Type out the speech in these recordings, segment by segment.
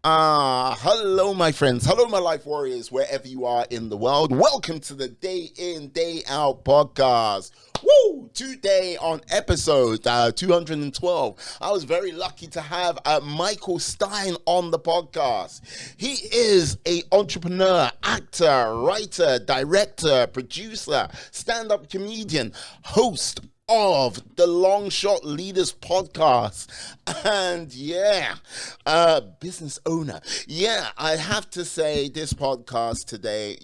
Hello, my friends. Hello, my life warriors, wherever you are in the world. Welcome to the Day In, Day Out podcast. Woo! Today on episode 212, I was very lucky to have Michael Stein on the podcast. He is an entrepreneur, actor, writer, director, producer, stand-up comedian, host of the Long Shot Leaders podcast, and business owner. I have to say, this podcast today,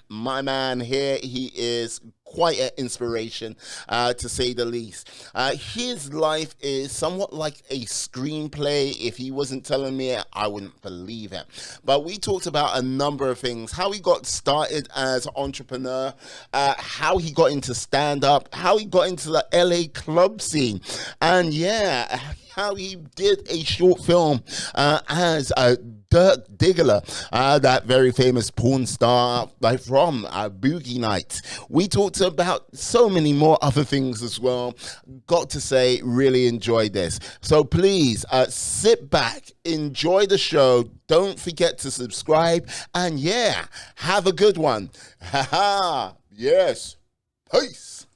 my man here, he is quite an inspiration, to say the least. His life is somewhat like a screenplay. If he wasn't telling me it, I wouldn't believe it. But we talked about a number of things: how he got started as an entrepreneur, how he got into stand-up, how he got into the LA club scene, and how he did a short film as a Dirk Diggler, that very famous porn star from Boogie Nights. We talked about so many more other things as well. Got to say, really enjoyed this. So please sit back, enjoy the show. Don't forget to subscribe, and have a good one. Yes. Peace.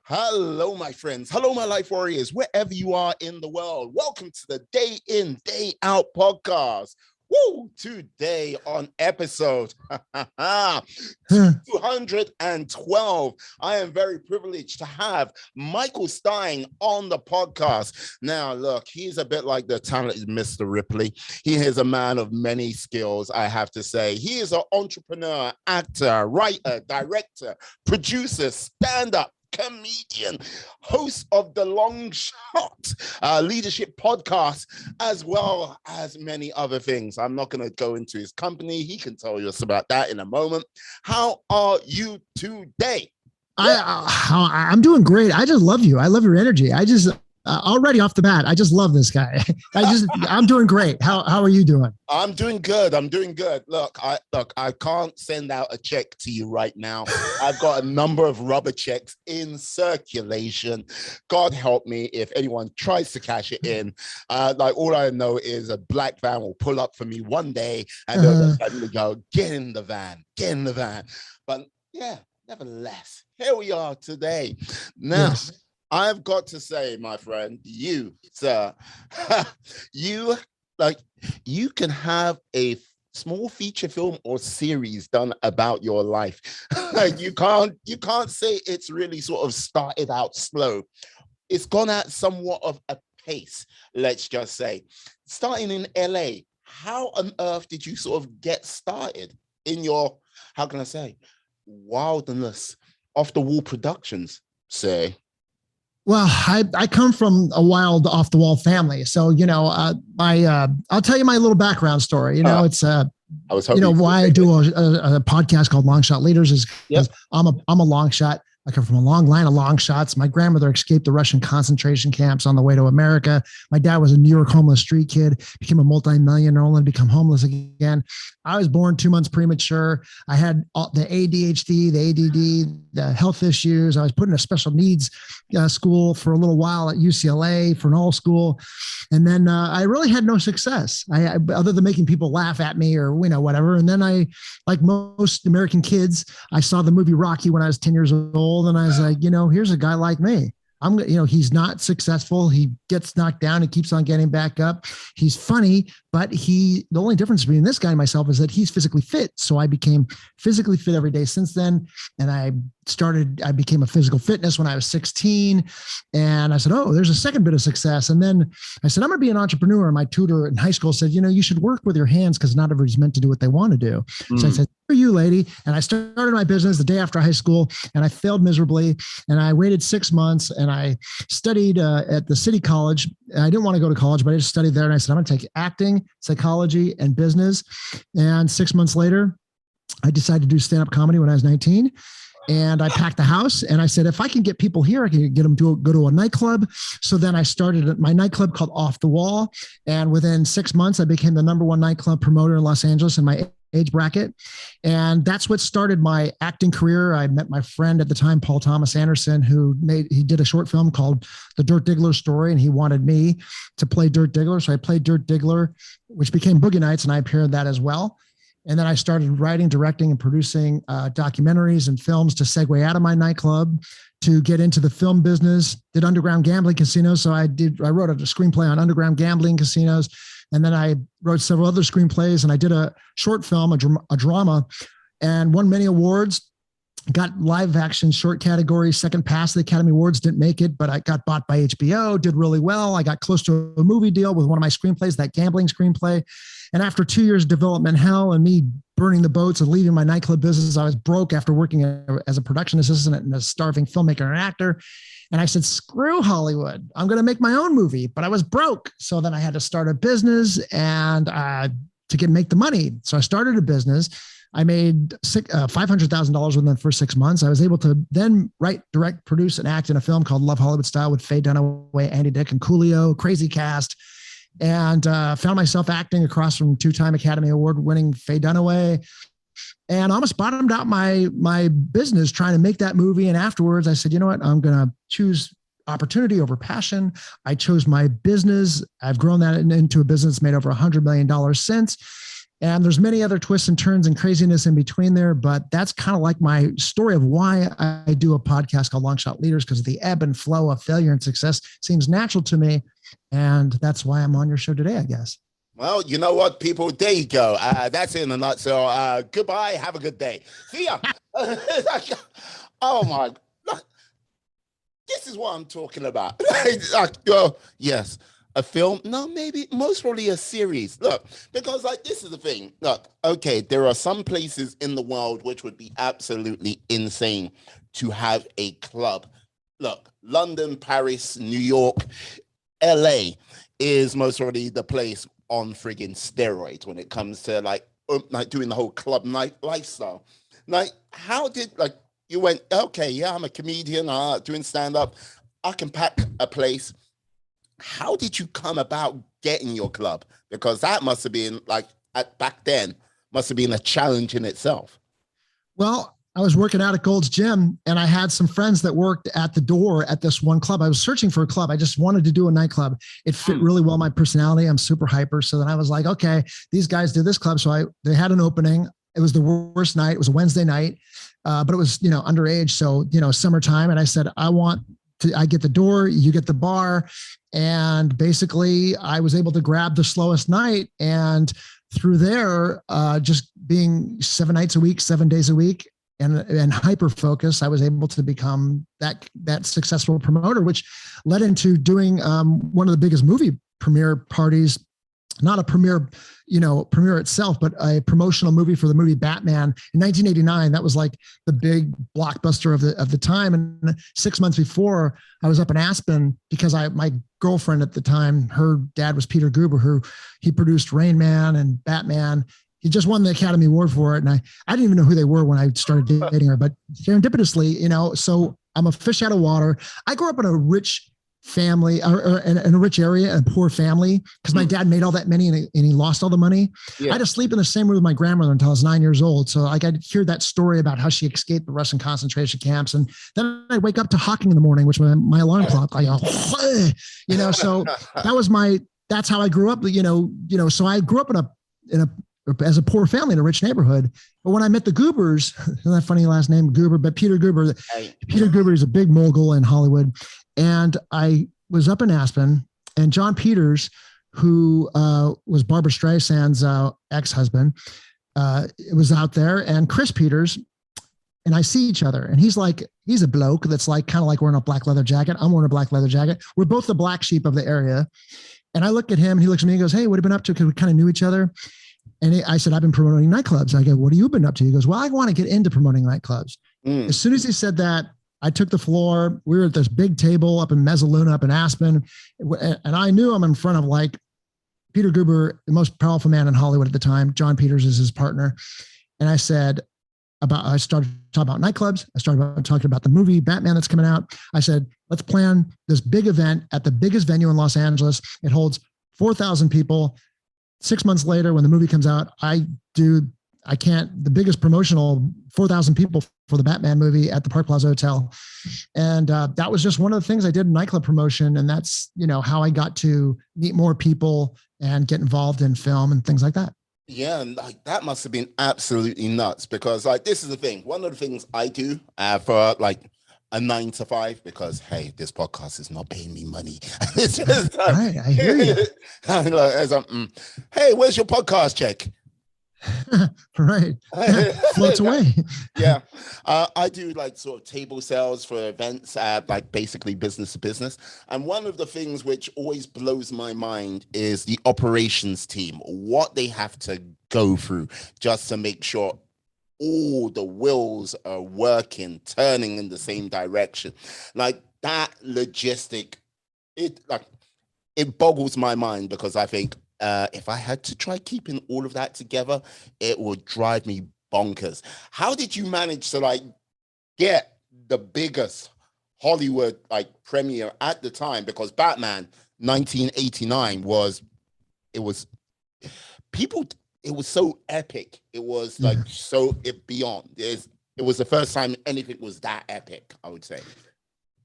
Hello, my friends. Hello, my life warriors, wherever you are in the world. Welcome to the Day In, Day Out podcast. Woo! Today on episode 212, I am very privileged to have Michael Stein on the podcast. Now, look, he's a bit like the talented Mr. Ripley. He is a man of many skills, I have to say. He is an entrepreneur, actor, writer, director, producer, stand-up comedian, host of the Long Shot Leadership podcast, as well as many other things. I'm not going to go into his company. He can tell us about that in a moment. How are you today? I'm doing great. I just love you. I love your energy. Already off the bat, I just love this guy. I'm doing great. How are you doing? I'm doing good. Look, I can't send out a check to you right now. I've got a number of rubber checks in circulation. God help me if anyone tries to cash it in. All I know is a black van will pull up for me one day and they'll suddenly go, get in the van. But nevertheless, here we are today. Now, yes. I've got to say, my friend, you, sir, you can have a small feature film or series done about your life. You can't say it's really sort of started out slow. It's gone at somewhat of a pace, let's just say. Starting in LA, how on earth did you sort of get started in your, how can I say, wildness, off the wall productions, say? Well, I come from a wild, off the wall family, so I'll tell you my little background story. It's I was hoping why I do a podcast called Long Shot Leaders is because I'm a long shot. I come from a long line of long shots. My grandmother escaped the Russian concentration camps on the way to America. My dad was a New York homeless street kid, became a multi-millionaire, only to become homeless again. I was born 2 months premature. I had the ADHD, the ADD, the health issues. I was put in a special needs school for a little while at UCLA for an all school. And then I really had no success other than making people laugh at me or, whatever. And then I, like most American kids, I saw the movie Rocky when I was 10 years old. And I was like, here's a guy like me. He's not successful. He gets knocked down. He keeps on getting back up. He's funny, but the only difference between this guy and myself is that he's physically fit. So I became physically fit every day since then. And I became a physical fitness when I was 16. And I said, there's a second bit of success. And then I said, I'm going to be an entrepreneur. And my tutor in high school said, you should work with your hands because not everybody's meant to do what they want to do. So I said, for you, lady. And I started my business the day after high school and I failed miserably. And I waited 6 months and I studied at the city college. I didn't want to go to college, but I just studied there. And I said, I'm going to take acting, psychology, and business. And 6 months later, I decided to do stand-up comedy when I was 19. And I packed the house and I said, if I can get people here, I can get them to go to a nightclub. So then I started my nightclub called Off the Wall. And within 6 months, I became the #1 nightclub promoter in Los Angeles in my age bracket. And that's what started my acting career. I met my friend at the time, Paul Thomas Anderson, he did a short film called The Dirt Diggler Story. And he wanted me to play Dirt Diggler. So I played Dirt Diggler, which became Boogie Nights. And I appeared in that as well. And then I started writing, directing, and producing documentaries and films to segue out of my nightclub to get into the film business, did underground gambling casinos. So I wrote a screenplay on underground gambling casinos. And then I wrote several other screenplays, and I did a short film, a drama, and won many awards. Got live action short category, second pass at the Academy Awards, didn't make it, but I got bought by HBO, did really well. I got close to a movie deal with one of my screenplays, that gambling screenplay. And after 2 years of development hell and me burning the boats and leaving my nightclub business, I was broke after working as a production assistant and a starving filmmaker and actor. And I said, screw Hollywood. I'm going to make my own movie, but I was broke. So then I had to start a business and to make the money. So I started a business. I made $500,000 within the first 6 months. I was able to then write, direct, produce, and act in a film called Love Hollywood Style with Faye Dunaway, Andy Dick, and Coolio, crazy cast. And found myself acting across from 2-time Academy Award winning Faye Dunaway, and almost bottomed out my business trying to make that movie. And afterwards I said, you know what, I'm going to choose opportunity over passion. I chose my business. I've grown that into a business made over $100 million since. And there's many other twists and turns and craziness in between there, but that's kind of like my story of why I do a podcast called Long Shot Leaders, because the ebb and flow of failure and success seems natural to me. And that's why I'm on your show today, I guess. Well, you know what, people? There you go. That's it in a nutshell. Goodbye. Have a good day. See ya. Oh, my. This is what I'm talking about. Yes. A film? No, maybe most probably a series. Look, because this is the thing. Look, okay, there are some places in the world which would be absolutely insane to have a club. Look, London, Paris, New York, LA is most probably the place on friggin' steroids when it comes to like doing the whole club night lifestyle. Like, how did you went, okay, yeah, I'm a comedian, doing stand-up. I can pack a place. How did you come about getting your club? Because that must have been back then must have been a challenge in itself. Well, I was working out at Gold's Gym and I had some friends that worked at the door at this one club. I was searching for a club. I just wanted to do a nightclub. It fit really well my personality. I'm super hyper. So then I was like, okay, these guys do this club. So they had an opening. It was the worst night. It was a Wednesday night, but it was, underage. So, summertime. And I said, I get the door, you get the bar. And basically I was able to grab the slowest night. And through there, just being 7 nights a week, 7 days a week, and hyper focus, I was able to become that successful promoter, which led into doing one of the biggest movie premiere parties. Not a premiere itself, but a promotional movie for the movie Batman in 1989. That was like the big blockbuster of the time. And 6 months before, I was up in Aspen because my girlfriend at the time, her dad was Peter Guber, he produced Rain Man and Batman. He just won the Academy Award for it. And I didn't even know who they were when I started dating her, but serendipitously, so I'm a fish out of water. I grew up in a rich family or in a rich area, a poor family, because my dad made all that money and he lost all the money. Yeah. I had to sleep in the same room with my grandmother until I was 9 years old. So I'd hear that story about how she escaped the Russian concentration camps. And then I'd wake up to hawking in the morning, which was my alarm clock. I go, so that's how I grew up, so I grew up as a poor family in a rich neighborhood. But when I met the Gubers, isn't that funny last name, Guber, but Peter Guber, Peter Guber is a big mogul in Hollywood. And I was up in Aspen, and John Peters, who was Barbara Streisand's ex-husband, was out there, and Chris Peters, and I see each other, and he's a bloke that's kind of like wearing a black leather jacket. I'm wearing a black leather jacket. We're both the black sheep of the area. And I look at him, and he looks at me and goes, hey, what have you been up to? Because we kind of knew each other. And I said, I've been promoting nightclubs. I go, what have you been up to? He goes, well, I want to get into promoting nightclubs. As soon as he said that, I took the floor. We were at this big table up in Mezzaluna, up in Aspen. And I knew I'm in front of Peter Guber, the most powerful man in Hollywood at the time. John Peters is his partner. And I said, I started talking about nightclubs. I started talking about the movie Batman that's coming out. I said, let's plan this big event at the biggest venue in Los Angeles. It holds 4,000 people. 6 months later, when the movie comes out, the biggest promotional 4,000 people for the Batman movie at the Park Plaza Hotel. And that was just one of the things I did in nightclub promotion. And that's, how I got to meet more people and get involved in film and things like that. Yeah, and that must have been absolutely nuts, because this is the thing. One of the things I do for a 9 to 5, because hey, this podcast is not paying me money. It's just, right, I hear you. Hey, where's your podcast check? Right. Floats away. Yeah. I do sort of table sales for events, basically business to business. And one of the things which always blows my mind is the operations team, what they have to go through just to make sure all the wheels are working, turning in the same direction. That logistic, it boggles my mind, because I think if I had to try keeping all of that together, it would drive me bonkers. How did you manage to get the biggest Hollywood premiere at the time? Because Batman 1989 was so epic. It was beyond. It was the first time anything was that epic, I would say.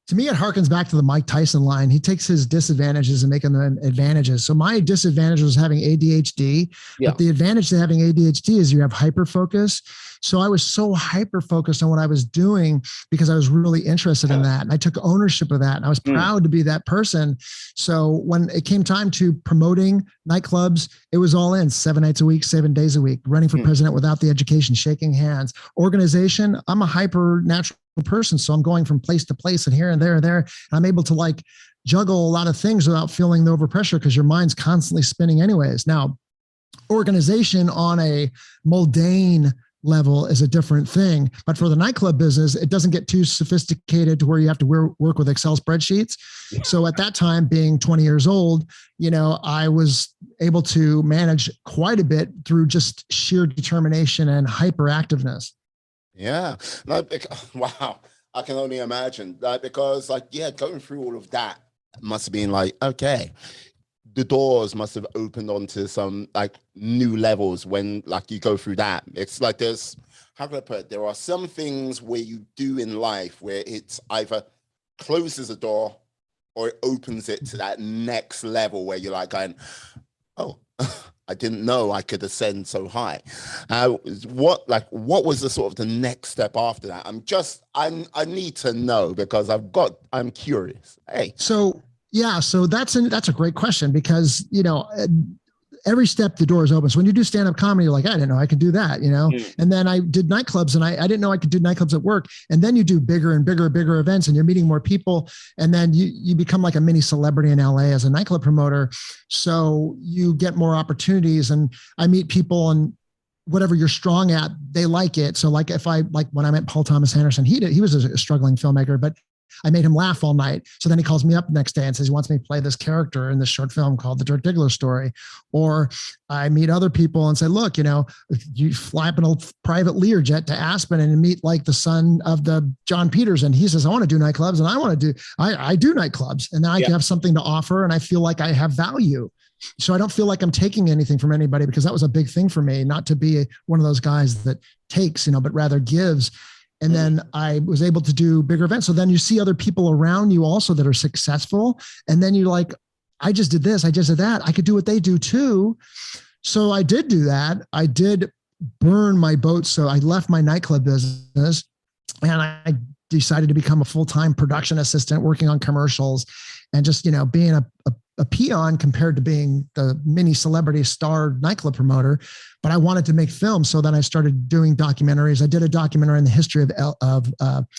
To me, it harkens back to the Mike Tyson line. He takes his disadvantages and making them advantages. So my disadvantage was having ADHD, but the advantage to having ADHD is you have hyperfocus. So I was so hyper-focused on what I was doing because I was really interested in that. And I took ownership of that. And I was proud to be that person. So when it came time to promoting nightclubs, it was all in 7 nights a week, 7 days a week, running for president without the education, shaking hands. Organization, I'm a hyper natural person. So I'm going from place to place and here and there and there. And I'm able to juggle a lot of things without feeling the overpressure, because your mind's constantly spinning anyways. Now, organization on a mundane level is a different thing. But for the nightclub business, it doesn't get too sophisticated to where you have to work with Excel spreadsheets. So at that time, being 20 years old, I was able to manage quite a bit through just sheer determination and hyperactiveness. Yeah. Wow. I can only imagine that, because going through all of that must have been okay. The doors must have opened onto some new levels when you go through that. It's there's, how can I put it? There are some things where you do in life where it's either closes a door or it opens it to that next level where you're going, oh, I didn't know I could ascend so high. What was the sort of the next step after that? I need to know, because I'm curious. Hey. So that's a great question, because, every step the door is open. So when you do stand-up comedy, you're I didn't know I could do that, And then I did nightclubs, and I didn't know I could do nightclubs at work. And then you do bigger and bigger events, and you're meeting more people. And then you become like a mini celebrity in LA as a nightclub promoter. So you get more opportunities, and I meet people, and whatever you're strong at, they like it. So if I when I met Paul Thomas Anderson, he was a struggling filmmaker, but I made him laugh all night. So then he calls me up the next day and says he wants me to play this character in this short film called The Dirk Diggler Story. Or I meet other people and say, look, you fly up in a private Learjet to Aspen and meet the son of the John Peters. And he says, I want to do nightclubs, and I do nightclubs, and then I have something to offer, and I feel like I have value. So I don't feel like I'm taking anything from anybody, because that was a big thing for me, not to be one of those guys that takes, but rather gives. And then I was able to do bigger events. So then you see other people around you also that are successful. And then you're I just did this, I just did that. I could do what they do too. So I did do that. I did burn my boats. So I left my nightclub business, and I decided to become a full-time production assistant working on commercials, and just, being a peon compared to being the mini celebrity star nightclub promoter. But I wanted to make film. So then I started doing documentaries. I did a documentary in the history of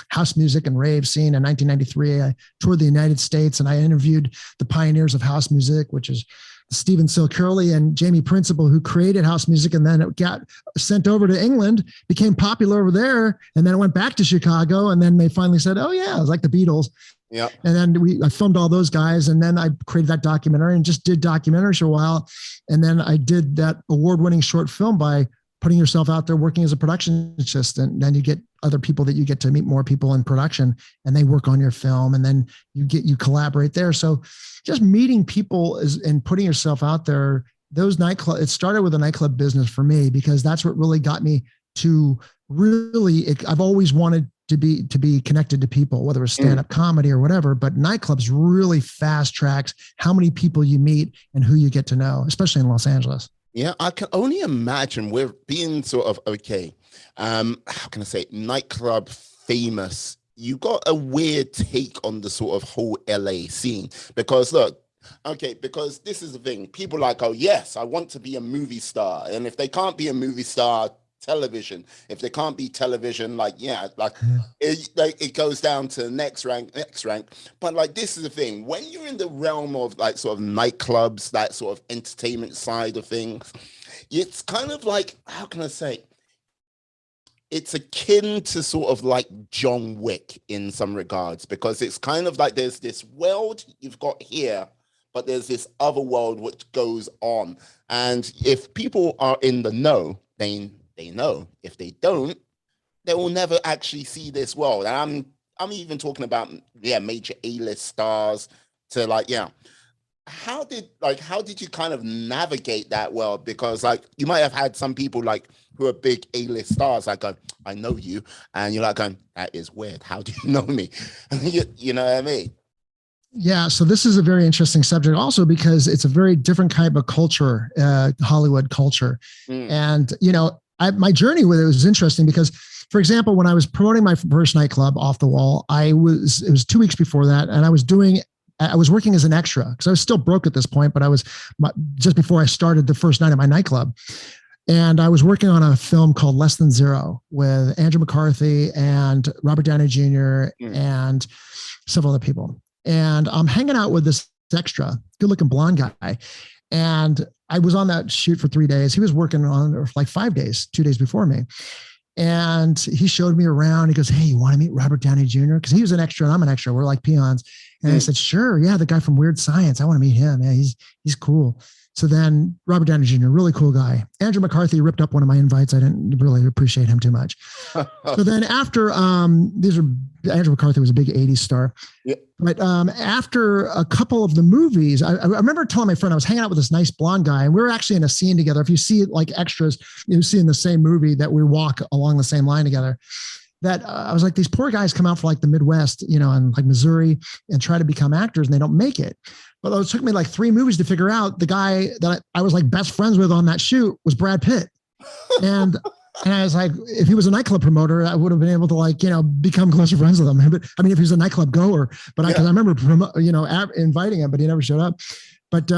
house music and rave scene in 1993. I toured the United States, and I interviewed the pioneers of house music, which is Stephen Silcurley and Jamie Principle, who created house music, and then it got sent over to England, became popular over there, and then it went back to Chicago, and then they finally said, oh yeah, it was like the Beatles. Yeah. And then I filmed all those guys, and then I created that documentary and just did documentaries for a while. And then I did that award-winning short film by putting yourself out there, working as a production assistant. Then you get other people that you get to meet more people in production, and they work on your film, and then you collaborate there. So just meeting people and putting yourself out there. Those it started with a nightclub business for me, because that's what really got me to really, I've always wanted to be connected to people, whether it's stand-up comedy or whatever, but nightclubs really fast tracks how many people you meet and who you get to know, especially in Los Angeles. Yeah, I can only imagine we're being sort of, okay, how can I say, nightclub famous. You got a weird take on the sort of whole LA scene, because look, okay, because this is the thing. People are like, oh yes, I want to be a movie star. And if they can't be a movie star, television. If they can't be television, like, yeah, like it goes down to next rank. But like, this is the thing. When you're in the realm of like sort of nightclubs, that sort of entertainment side of things, it's kind of like, how can I say? It's akin to sort of like John Wick in some regards, because it's kind of like there's this world you've got here, but there's this other world which goes on. And if people are in the know, they know. If they don't, they will never actually see this world. And I'm even talking about, yeah, major A-list stars to like, yeah. How did you kind of navigate that world? Because like you might have had some people like who are big A-list stars like go, I know you, and you're like going, that is weird. How do you know me? you know what I mean? Yeah, so this is a very interesting subject also, because it's a very different type of culture, Hollywood culture. And, you know, my journey with it was interesting because, for example, when I was promoting my first nightclub, Off the Wall, it was 2 weeks before that, and I was working as an extra because I was still broke at this point, but just before I started the first night at my nightclub. And I was working on a film called Less Than Zero with Andrew McCarthy and Robert Downey Jr. and several other people. And I'm hanging out with this extra, good-looking blonde guy. And I was on that shoot for 3 days. He was working on it for like 5 days, 2 days before me. And he showed me around. He goes, hey, you want to meet Robert Downey Jr.? Because he was an extra and I'm an extra. We're like peons. And I said, sure. Yeah, the guy from Weird Science. I want to meet him. Yeah, he's cool. So then Robert Downey Jr., really cool guy. Andrew McCarthy ripped up one of my invites. I didn't really appreciate him too much. So then after, Andrew McCarthy was a big 80s star. Yeah. But after a couple of the movies, I remember telling my friend, I was hanging out with this nice blonde guy, and we were actually in a scene together. If you see like extras, you see in the same movie that we walk along the same line together. That I was like, these poor guys come out from like the Midwest, you know, and like Missouri, and try to become actors, and they don't make it. But it took me like 3 movies to figure out the guy that I was like best friends with on that shoot was Brad Pitt. And I was like, if he was a nightclub promoter, I would have been able to like, you know, become closer friends with him. But I mean, if he was a nightclub goer, but I remember, inviting him, but he never showed up. But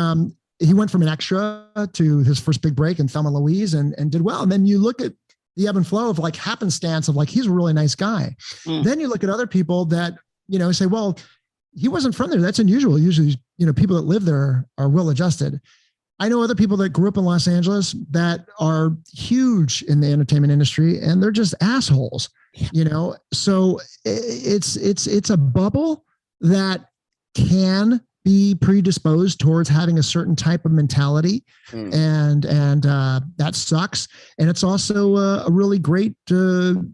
he went from an extra to his first big break in Thelma and Louise and did well. And then you look at the ebb and flow of like happenstance of like, he's a really nice guy. Then you look at other people that, you know, say, well, he wasn't from there. That's unusual. Usually, you know, people that live there are well adjusted. I know other people that grew up in Los Angeles that are huge in the entertainment industry, and they're just assholes, you know? So it's a bubble that can be predisposed towards having a certain type of mentality. And that sucks. And it's also a really great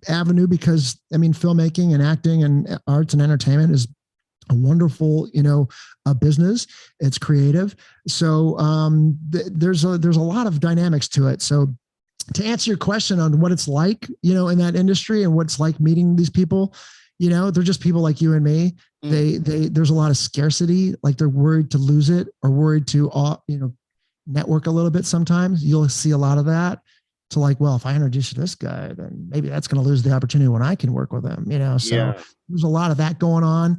avenue because, I mean, filmmaking and acting and arts and entertainment is a wonderful, you know, business. It's creative. So there's a lot of dynamics to it. So to answer your question on what it's like, you know, in that industry and what it's like meeting these people, you know, they're just people like you and me. There's a lot of scarcity. Like they're worried to lose it or worried to, you know, network a little bit. Sometimes you'll see a lot of that. To like, well, if I introduce you to this guy, then maybe that's going to lose the opportunity when I can work with him, you know? So there's a lot of that going on.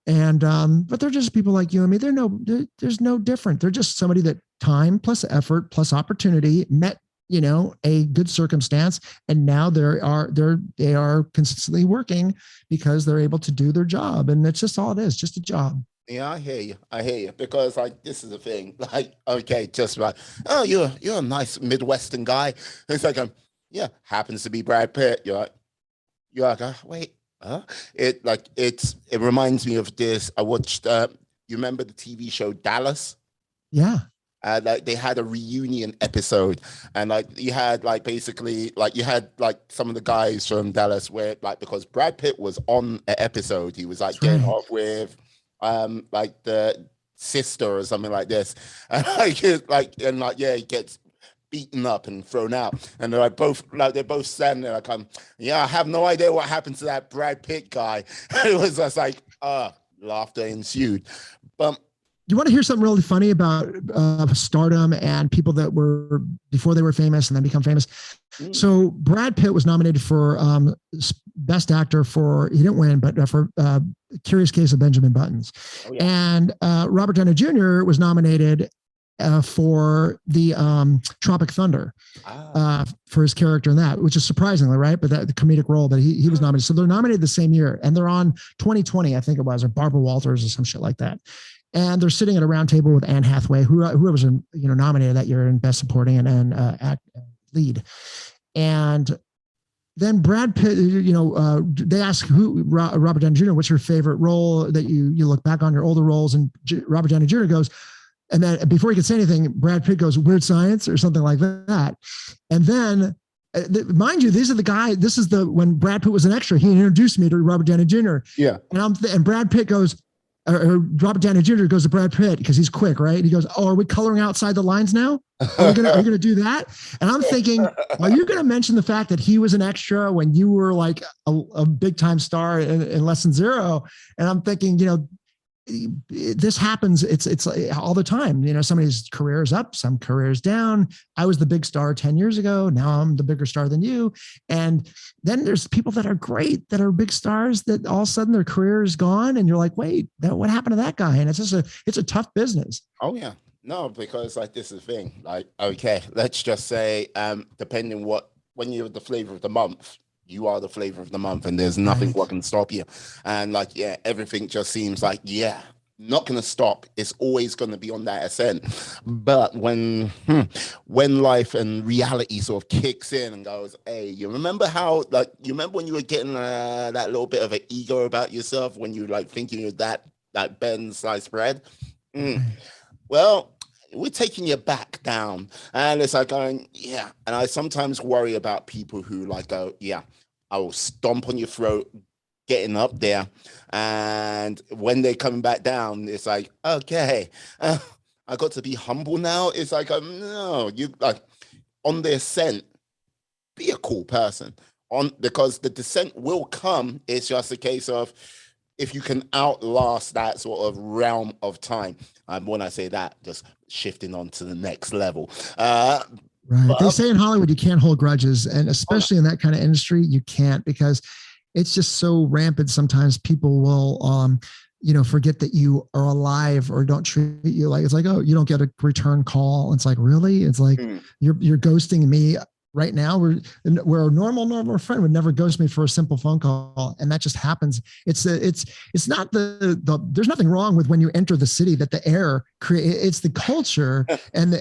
And, but they're just people like you and me. There's no different. They're just somebody that time plus effort plus opportunity met, you know, a good circumstance. And now they are consistently working because they're able to do their job. And that's just all it is, just a job. Yeah, I hear you. Because like, this is the thing, like, okay, just like, oh, you're a nice Midwestern guy. It's like, yeah, happens to be Brad Pitt. You're like, wait. It reminds me of this. I watched. You remember the TV show Dallas? Yeah. Like they had a reunion episode, and like you had like basically like you had like some of the guys from Dallas where like because Brad Pitt was on an episode, he was like That's getting right. off with like the sister or something like this, and like yeah, he gets beaten up and thrown out, and they're both standing there like yeah, I have no idea what happened to that Brad Pitt guy. It was just like laughter ensued. But you want to hear something really funny about stardom and people that were before they were famous and then become famous? So Brad Pitt was nominated for Best Actor for, he didn't win, but for Curious Case of Benjamin Buttons. Oh, yeah. And Robert Downey Jr. was nominated for the Tropic Thunder for his character in that, which is surprisingly, right? But the comedic role that he was nominated. So they're nominated the same year, and they're on 2020, I think it was, or Barbara Walters or some shit like that. And they're sitting at a round table with Anne Hathaway, who was nominated that year in Best Supporting and act lead. And then Brad Pitt, they ask Robert Downey Jr., what's your favorite role that you look back on your older roles? And Robert Downey Jr. goes, and then before he could say anything, Brad Pitt goes, Weird Science or something like that. And then, mind you, this is when Brad Pitt was an extra, he introduced me to Robert Downey Jr. Yeah. And Brad Pitt goes, or Robert Downey Jr. goes to Brad Pitt because he's quick, right? He goes, "Oh, are we coloring outside the lines now? Are you gonna do that?" And I'm thinking, are you gonna mention the fact that he was an extra when you were like a big time star in Less Than Zero? And I'm thinking, this happens. It's all the time. Somebody's career is up, some career is down. I was the big star 10 years ago. Now I'm the bigger star than you. And then there's people that are great, that are big stars, that all of a sudden their career is gone. And you're like, wait, what happened to that guy? And it's a tough business. Oh yeah. No, because like this is the thing. Like, okay, let's just say, depending when you're the flavor of the month, you are the flavor of the month, and there's nothing that can stop you. And like, yeah, everything just seems like, yeah, not going to stop. It's always going to be on that ascent. But when life and reality sort of kicks in and goes, hey, you remember when you were getting that little bit of an ego about yourself when you like thinking you're that Ben sliced bread? Well, we're taking you back down. And it's like going, yeah. And I sometimes worry about people who like go, yeah, I will stomp on your throat getting up there. And when they're coming back down, it's like, okay, I got to be humble now. It's like, no, you like on the ascent, be a cool person because the descent will come. It's just a case of if you can outlast that sort of realm of time. When I say that, just shifting on to the next level. Right. They say in Hollywood, you can't hold grudges. And especially in that kind of industry, you can't, because it's just so rampant. Sometimes people will, forget that you are alive or don't treat you like, it's like, oh, you don't get a return call. It's like, really? It's like, you're ghosting me right now. Where a normal friend would never ghost me for a simple phone call. And that just happens. It's not there's nothing wrong with when you enter the city that the air it's the culture and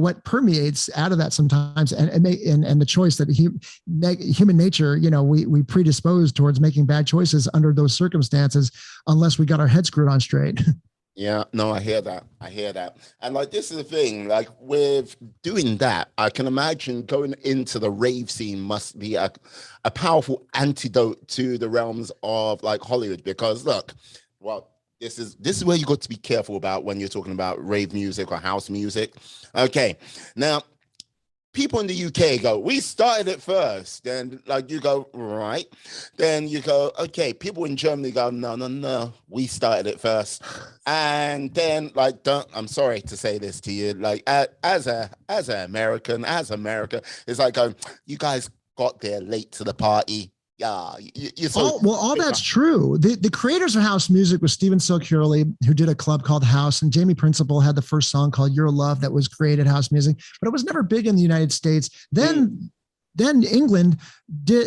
what permeates out of that sometimes. And the choice that human nature, we predispose towards making bad choices under those circumstances, unless we got our head screwed on straight. Yeah, no, I hear that. And like, this is the thing, like with doing that, I can imagine going into the rave scene must be a powerful antidote to the realms of like Hollywood, because look, well, this is where you got to be careful about when you're talking about rave music or house music. Okay. Now, people in the UK go, we started it first. And like you go, right. Then you go, okay. People in Germany go, no, we started it first. And then like, I'm sorry to say this to you, like as America, it's like, you guys got there late to the party. Yeah, all that's true. The creators of house music was Steven Silk-Hurley, who did a club called House, and Jamie Principle had the first song called Your Love that was created house music, but it was never big in the United States. Then England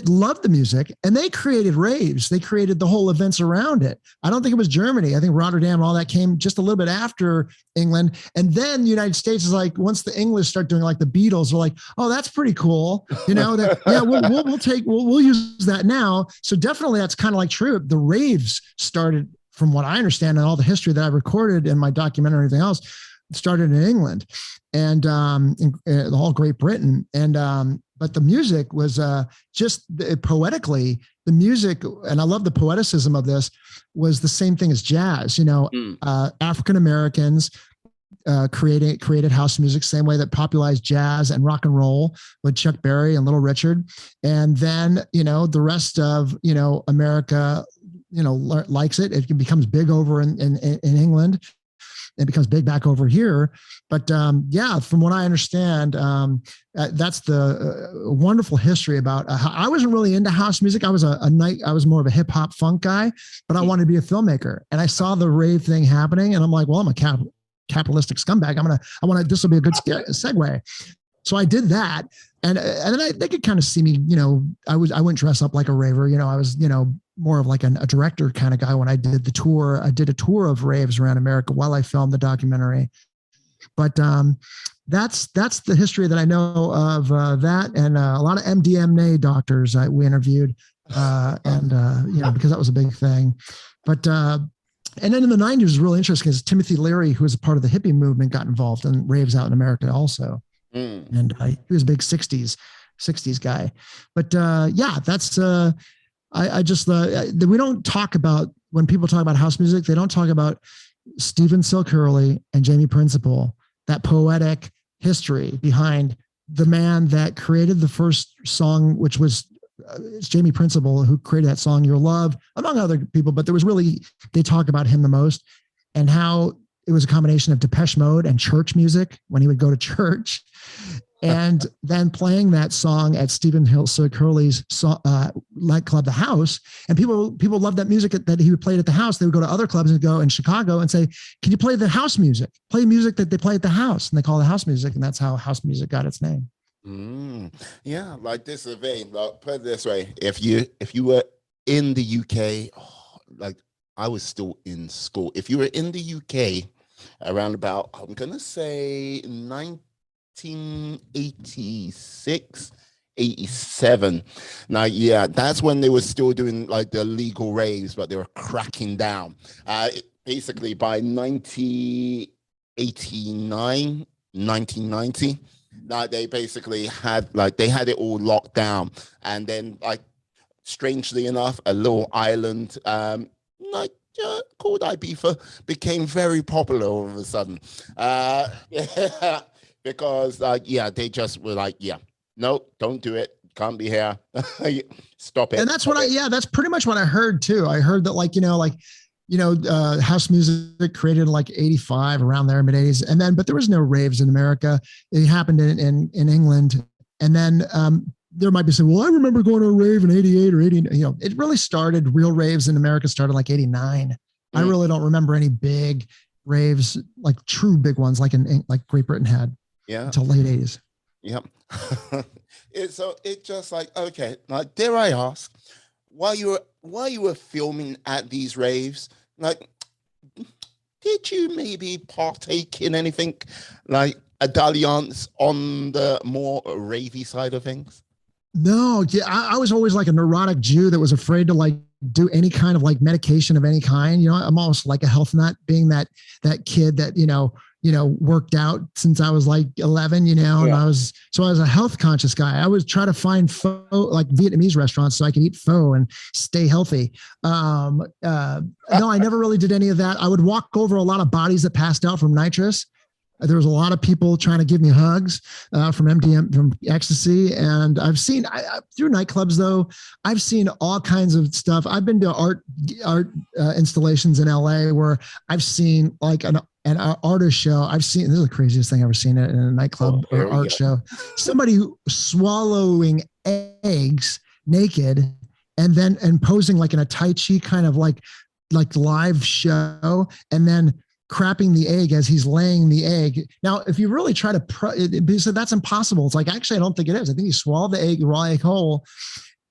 loved the music, and they created raves. They created the whole events around it. I don't think it was Germany. I think Rotterdam, all that came just a little bit after England. And then the United States is like, once the English start doing like the Beatles, they're like, oh, that's pretty cool. We'll use that now. So definitely that's kind of like true. The raves started, from what I understand and all the history that I recorded in my documentary and everything else, started in England and all Great Britain. And but the music was just poetically, the music, and I love the poeticism of this, was the same thing as jazz. African Americans created house music, same way that popularized jazz and rock and roll with Chuck Berry and Little Richard. And then, the rest of, America, likes it. It becomes big over in England. It becomes big back over here. But from what I understand, that's the wonderful history about I wasn't really into house music. I was I was more of a hip hop funk guy, but I wanted to be a filmmaker. And I saw the rave thing happening and I'm like, well, I'm a capitalistic scumbag. This will be a good segue. So I did that. And then they could kind of see me, I wouldn't dress up like a raver. I was, more of like a director kind of guy when I did the tour. I did a tour of raves around America while I filmed the documentary. But that's the history that I know of that. And a lot of MDMA doctors we interviewed because that was a big thing. But and then in the 90s, it was really interesting because Timothy Leary, who was a part of the hippie movement, got involved in raves out in America also. And he was a big 60s guy. But that's I just we don't talk about, when people talk about house music, they don't talk about Stephen Silk Hurley and Jamie Principle, that poetic history behind the man that created the first song, which was it's Jamie Principle who created that song, Your Love, among other people. But they talk about him the most, and how it was a combination of Depeche Mode and church music when he would go to church. And then playing that song at Stephen Silk Hurley's nightclub, The House. And people loved that music that he would play at the house. They would go to other clubs and go in Chicago and say, can you play the house music? Play music that they play at the house. And they call it house music. And that's how house music got its name. Yeah, like this is a vein. Like, put it this way. If you were in the UK, like I was still in school. If you were in the UK around about, I'm going to say 1986, 87. Now, yeah, that's when they were still doing like the legal raves, but they were cracking down. Basically by 1989, 1990, they basically had it all locked down. And then, like, strangely enough, a little island called Ibiza became very popular all of a sudden. Because they just were like, no, don't do it. Can't be here. Stop it. And that's that's pretty much what I heard too. I heard that house music created in like 85, around there, mid 80s. And then, but there was no raves in America. It happened in England. And then there might be some, well, I remember going to a rave in 88 or 80. It really started, real raves in America started like 89. I really don't remember any big raves, like true big ones, like like Great Britain had. Until late 80s. Yep. So it just like, okay, like, dare I ask, while you were filming at these raves, like, did you maybe partake in anything like a dalliance on the more ravey side of things? No, I was always like a neurotic Jew that was afraid to like do any kind of like medication of any kind. I'm almost like a health nut, being that kid that, worked out since I was like 11, and I was a health conscious guy. I would try to find pho, like Vietnamese restaurants, so I could eat pho and stay healthy. No, I never really did any of that. I would walk over a lot of bodies that passed out from nitrous. There was a lot of people trying to give me hugs from MDM, from ecstasy. And I've seen through nightclubs, though, I've seen all kinds of stuff. I've been to art installations in LA where I've seen like an artist show. This is the craziest thing I've ever seen in a nightclub or art show. Somebody swallowing eggs naked and posing like in a Tai Chi kind of like live show, and then crapping the egg as he's laying the egg. Now, if you really try to, so that's impossible. It's like, actually, I don't think it is. I think you swallow the egg, raw egg whole.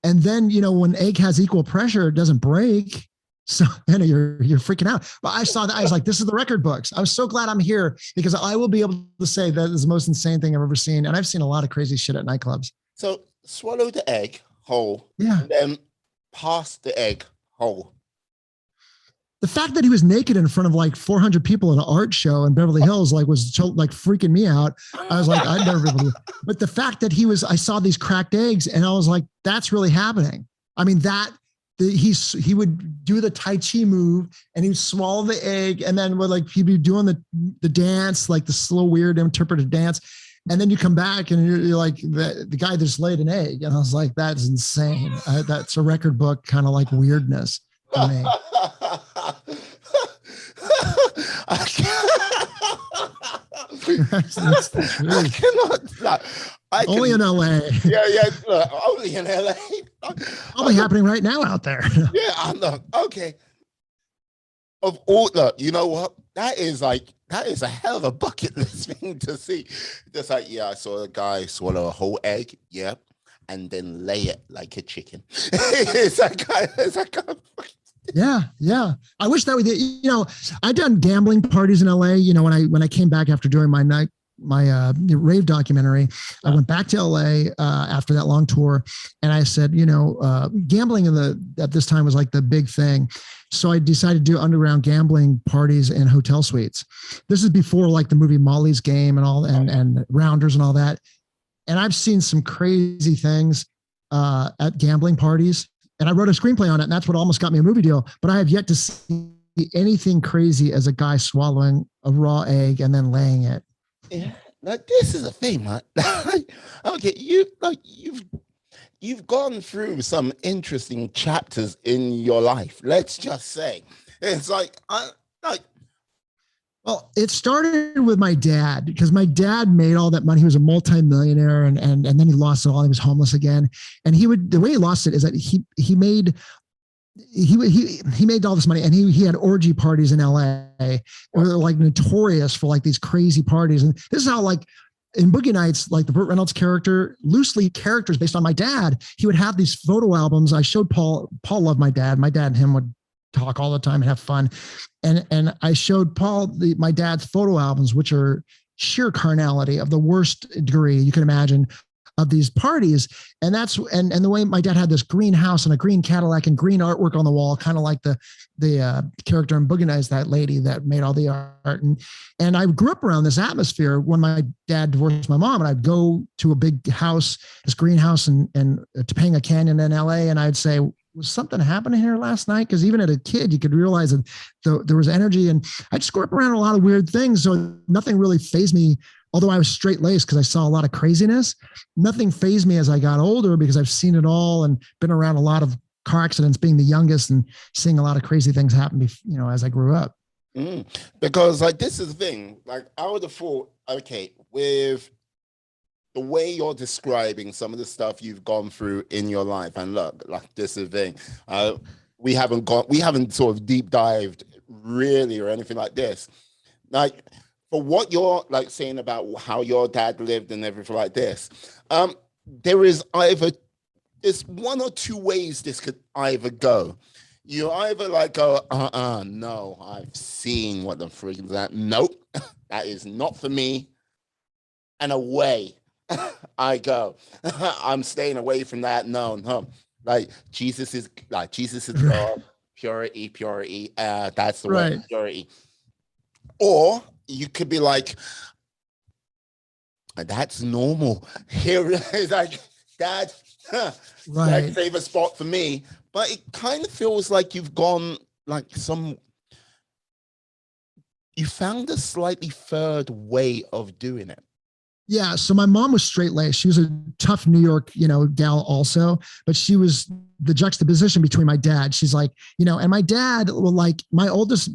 And then, when egg has equal pressure, it doesn't break. So you're freaking out. But I saw that. I was like, this is the record books. I was so glad I'm here because I will be able to say that is the most insane thing I've ever seen. And I've seen a lot of crazy shit at nightclubs. So swallow the egg whole. Yeah. And then pass the egg whole. the fact that he was naked in front of like 400 people at an art show in Beverly Hills, like was like freaking me out. I was like, I'd never be able to. But the fact that I saw these cracked eggs and I was like, that's really happening. I mean, he would do the Tai Chi move and he'd swallow the egg and then he'd be doing the dance, like the slow, weird interpretive dance. And then you come back and you're like, the guy just laid an egg. And I was like, that's insane. That's a record book kind of like weirdness for me. I cannot. Only in LA. Yeah. Look, only in LA. Probably happening right now out there. Yeah, I'm not. Okay. Of all, look, you know what? That is a hell of a bucket list thing to see. Just like, yeah, I saw a guy swallow a whole egg. Yeah. And then lay it like a chicken. It's that kind of Yeah. I wish that we did. I've done gambling parties in LA. When I came back after doing my rave documentary, I went back to LA after that long tour, and I said, gambling at this time was like the big thing. So I decided to do underground gambling parties in hotel suites. This is before like the movie Molly's Game and all, and Rounders and all that. And I've seen some crazy things at gambling parties. And I wrote a screenplay on it, and that's what almost got me a movie deal. But I have yet to see anything crazy as a guy swallowing a raw egg and then laying it. Yeah, like this is a thing, man. Okay, you've gone through some interesting chapters in your life. Let's just say it's Well, it started with my dad because my dad made all that money. He was a multimillionaire and then he lost it all. He was homeless again. And the way he lost it is that he made all this money and he had orgy parties in LA. They were like notorious for like these crazy parties. And this is how like in Boogie Nights, like the Burt Reynolds character, loosely characters based on my dad, he would have these photo albums. I showed Paul loved my dad. My dad and him would talk all the time and have fun. And I showed Paul my dad's photo albums, which are sheer carnality of the worst degree you can imagine of these parties. And the way my dad had this green house and a green Cadillac and green artwork on the wall, kind of like the character in Boogie Nights, that lady that made all the art. And I grew up around this atmosphere when my dad divorced my mom, and I'd go to a big house, this greenhouse in Topanga Canyon in LA. And I'd say, was something happening here last night? Because even as a kid, you could realize that there was energy, and I just grew up around a lot of weird things. So nothing really fazed me. Although I was straight laced because I saw a lot of craziness, nothing fazed me as I got older because I've seen it all and been around a lot of car accidents, being the youngest and seeing a lot of crazy things happen, as I grew up. Because like, this is the thing, like I would have thought, okay, with the way you're describing some of the stuff you've gone through in your life, and look, like this is the thing, we haven't sort of deep dived really or anything like this. Like for what you're like saying about how your dad lived and everything like this, there's one or two ways this could either go. You either like go, no, I've seen what the freak is that. Nope, that is not for me. And away I go. I'm staying away from that. No. Like Jesus is purity. That's the way, purity. Or you could be like, that's normal. Here is like, that's that favorite spot for me. But it kind of feels like you've gone like you found a slightly third way of doing it. Yeah. So my mom was straight laced. She was a tough New York, gal also, but she was the juxtaposition between my dad. She's like, and my dad, like my oldest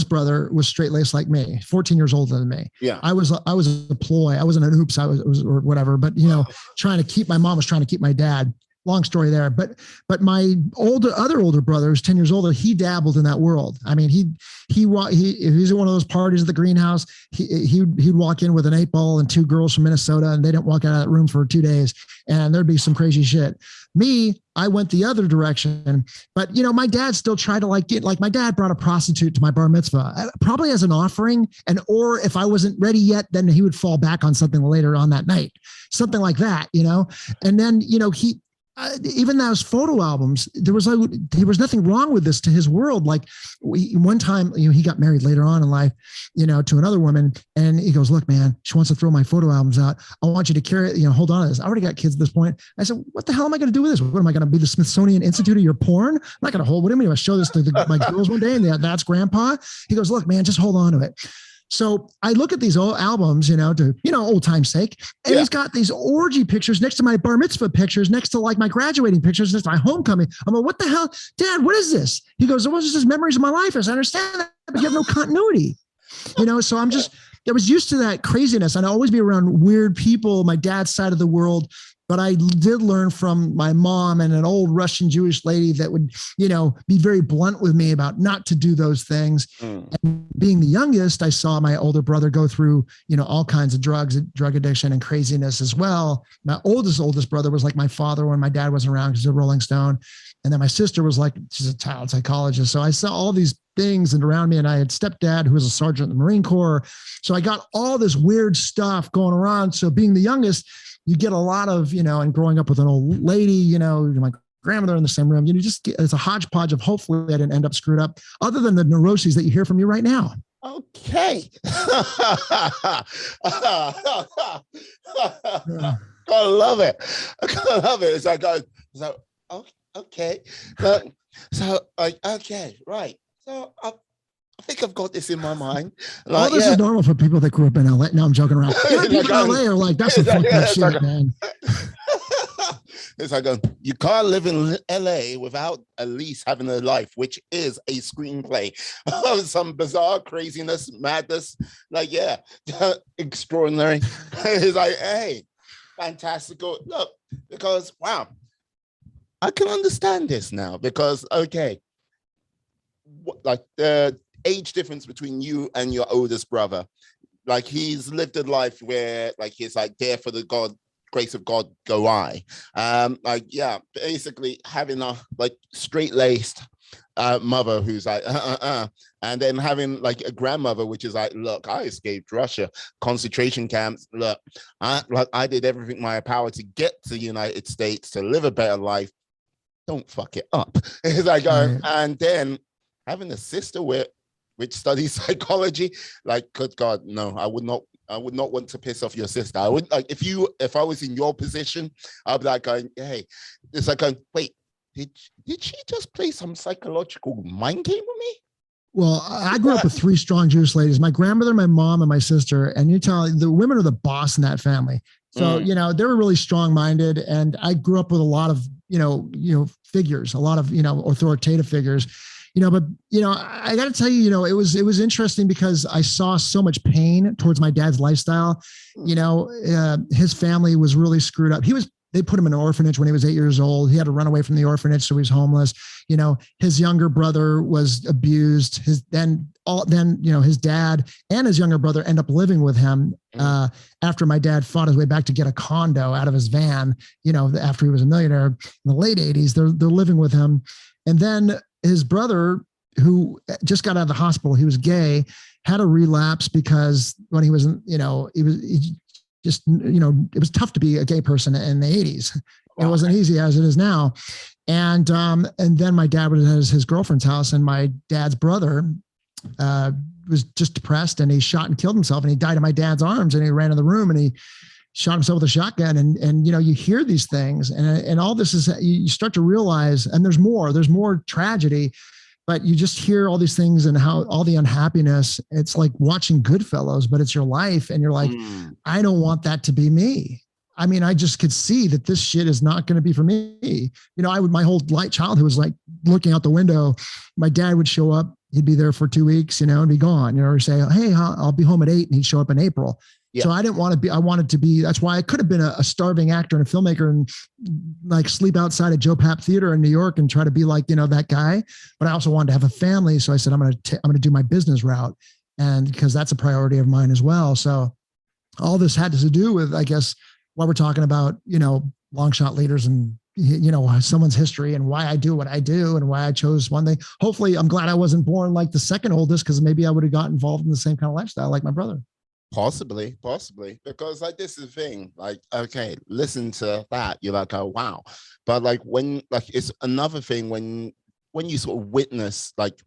brother was straight laced like me, 14 years older than me. Yeah. I was a ploy. I wasn't an oops. I was or whatever, but my mom was trying to keep my dad. Long story there, but my other older brother, who's 10 years older, he dabbled in that world. I mean, if he's at one of those parties at the greenhouse, he'd walk in with an 8-ball and 2 girls from Minnesota, and they didn't walk out of that room for 2 days, and there'd be some crazy shit. Me, I went the other direction, but my dad still tried to my dad brought a prostitute to my bar mitzvah, probably as an offering, or if I wasn't ready yet, then he would fall back on something later on that night, something like that, and then even those photo albums, there was nothing wrong with this to his world. Like one time, he got married later on in life, to another woman. And he goes, look, man, she wants to throw my photo albums out. I want you to carry it, hold on to this. I already got kids at this point. I said, what the hell am I going to do with this? What am I going to be, the Smithsonian Institute of your porn? I'm not going to hold, what am I going to show this to my girls one day? And that's grandpa. He goes, look, man, just hold on to it. So I look at these old albums, to, old time's sake, and he's got these orgy pictures next to my bar mitzvah pictures, next to like my graduating pictures, next to my homecoming. I'm like, what the hell, Dad, what is this? He goes, well, it's just memories of my life. I understand that, but you have no continuity, so I was used to that craziness, and I always be around weird people, my dad's side of the world. But I did learn from my mom and an old Russian Jewish lady that would, be very blunt with me about not to do those things. And being the youngest, I saw my older brother go through, all kinds of drugs, drug addiction and craziness as well. My oldest brother was like my father when my dad wasn't around because he's a Rolling Stone. And then my sister was like, she's a child psychologist. So I saw all these things and around me, and I had stepdad who was a sergeant in the Marine Corps. So I got all this weird stuff going around. So being the youngest, you get a lot of, and growing up with an old lady, my grandmother in the same room, it's a hodgepodge of hopefully I didn't end up screwed up, other than the neuroses that you hear from you right now. Okay. I love it. I love it. It's like, okay. Okay, right. So I think I've got this in my mind. Like, this is normal for people that grew up in LA. No, I'm joking around. People in LA are like, that's some fucked up shit, man. It's like, you can't live in LA without at least having a life, which is a screenplay of some bizarre craziness, madness. Like, extraordinary. It's like, hey, fantastical. Look, because, wow, I can understand this now because, okay, like the age difference between you and your oldest brother, like he's lived a life where like he's like there for the grace of God go I. Basically having a like straight-laced mother who's like and then having like a grandmother which is like, look, I escaped Russia, concentration camps, look, I did everything in my power to get to the United States to live a better life, don't fuck it up. It's like and then having a sister which studies psychology, like, good God, no, I would not want to piss off your sister. I would like if I was in your position, I'd be like going, hey, it's like going, wait, did she just play some psychological mind game with me? Well, I grew up with three strong Jewish ladies, my grandmother, my mom, and my sister. And the women are the boss in that family. So, they were really strong-minded. And I grew up with a lot of, figures, a lot of, authoritative figures. But I got to tell you, it was interesting because I saw so much pain towards my dad's lifestyle. His family was really screwed up. They put him in an orphanage when he was 8 years old. He had to run away from the orphanage, so he was homeless. His younger brother was abused. His dad and his younger brother end up living with him after my dad fought his way back to get a condo out of his van. After he was a millionaire in the late 80s, they're living with him, and then his brother, who just got out of the hospital, he was gay, had a relapse because when he was, it was tough to be a gay person in the 80s. Wow. It wasn't easy as it is now. And then my dad was at his girlfriend's house, and my dad's brother was just depressed, and he shot and killed himself, and he died in my dad's arms, and he ran in the room and he shot himself with a shotgun. And you hear these things, and all this is, you start to realize, and there's more tragedy, but you just hear all these things and how all the unhappiness. It's like watching Goodfellas, but it's your life. And you're like, I don't want that to be me. I mean, I just could see that this shit is not going to be for me. My whole childhood was like looking out the window. My dad would show up. He'd be there for 2 weeks, and be gone, or say, hey, I'll be home at 8. And he'd show up in April. Yeah. So I didn't want to be, I wanted to be, that's why I could have been a starving actor and a filmmaker and like sleep outside at Joe Papp Theater in New York and try to be like, that guy. But I also wanted to have a family. So I said, I'm going to do my business route. And because that's a priority of mine as well. So all this had to do with, I guess, what we're talking about, long shot leaders and, someone's history and why I do what I do and why I chose one thing. Hopefully I'm glad I wasn't born like the second oldest, because maybe I would have got involved in the same kind of lifestyle like my brother. Possibly, because like this is the thing, like, okay, listen to that, you're like, oh wow. But like when, like, it's another thing when you sort of witness, like,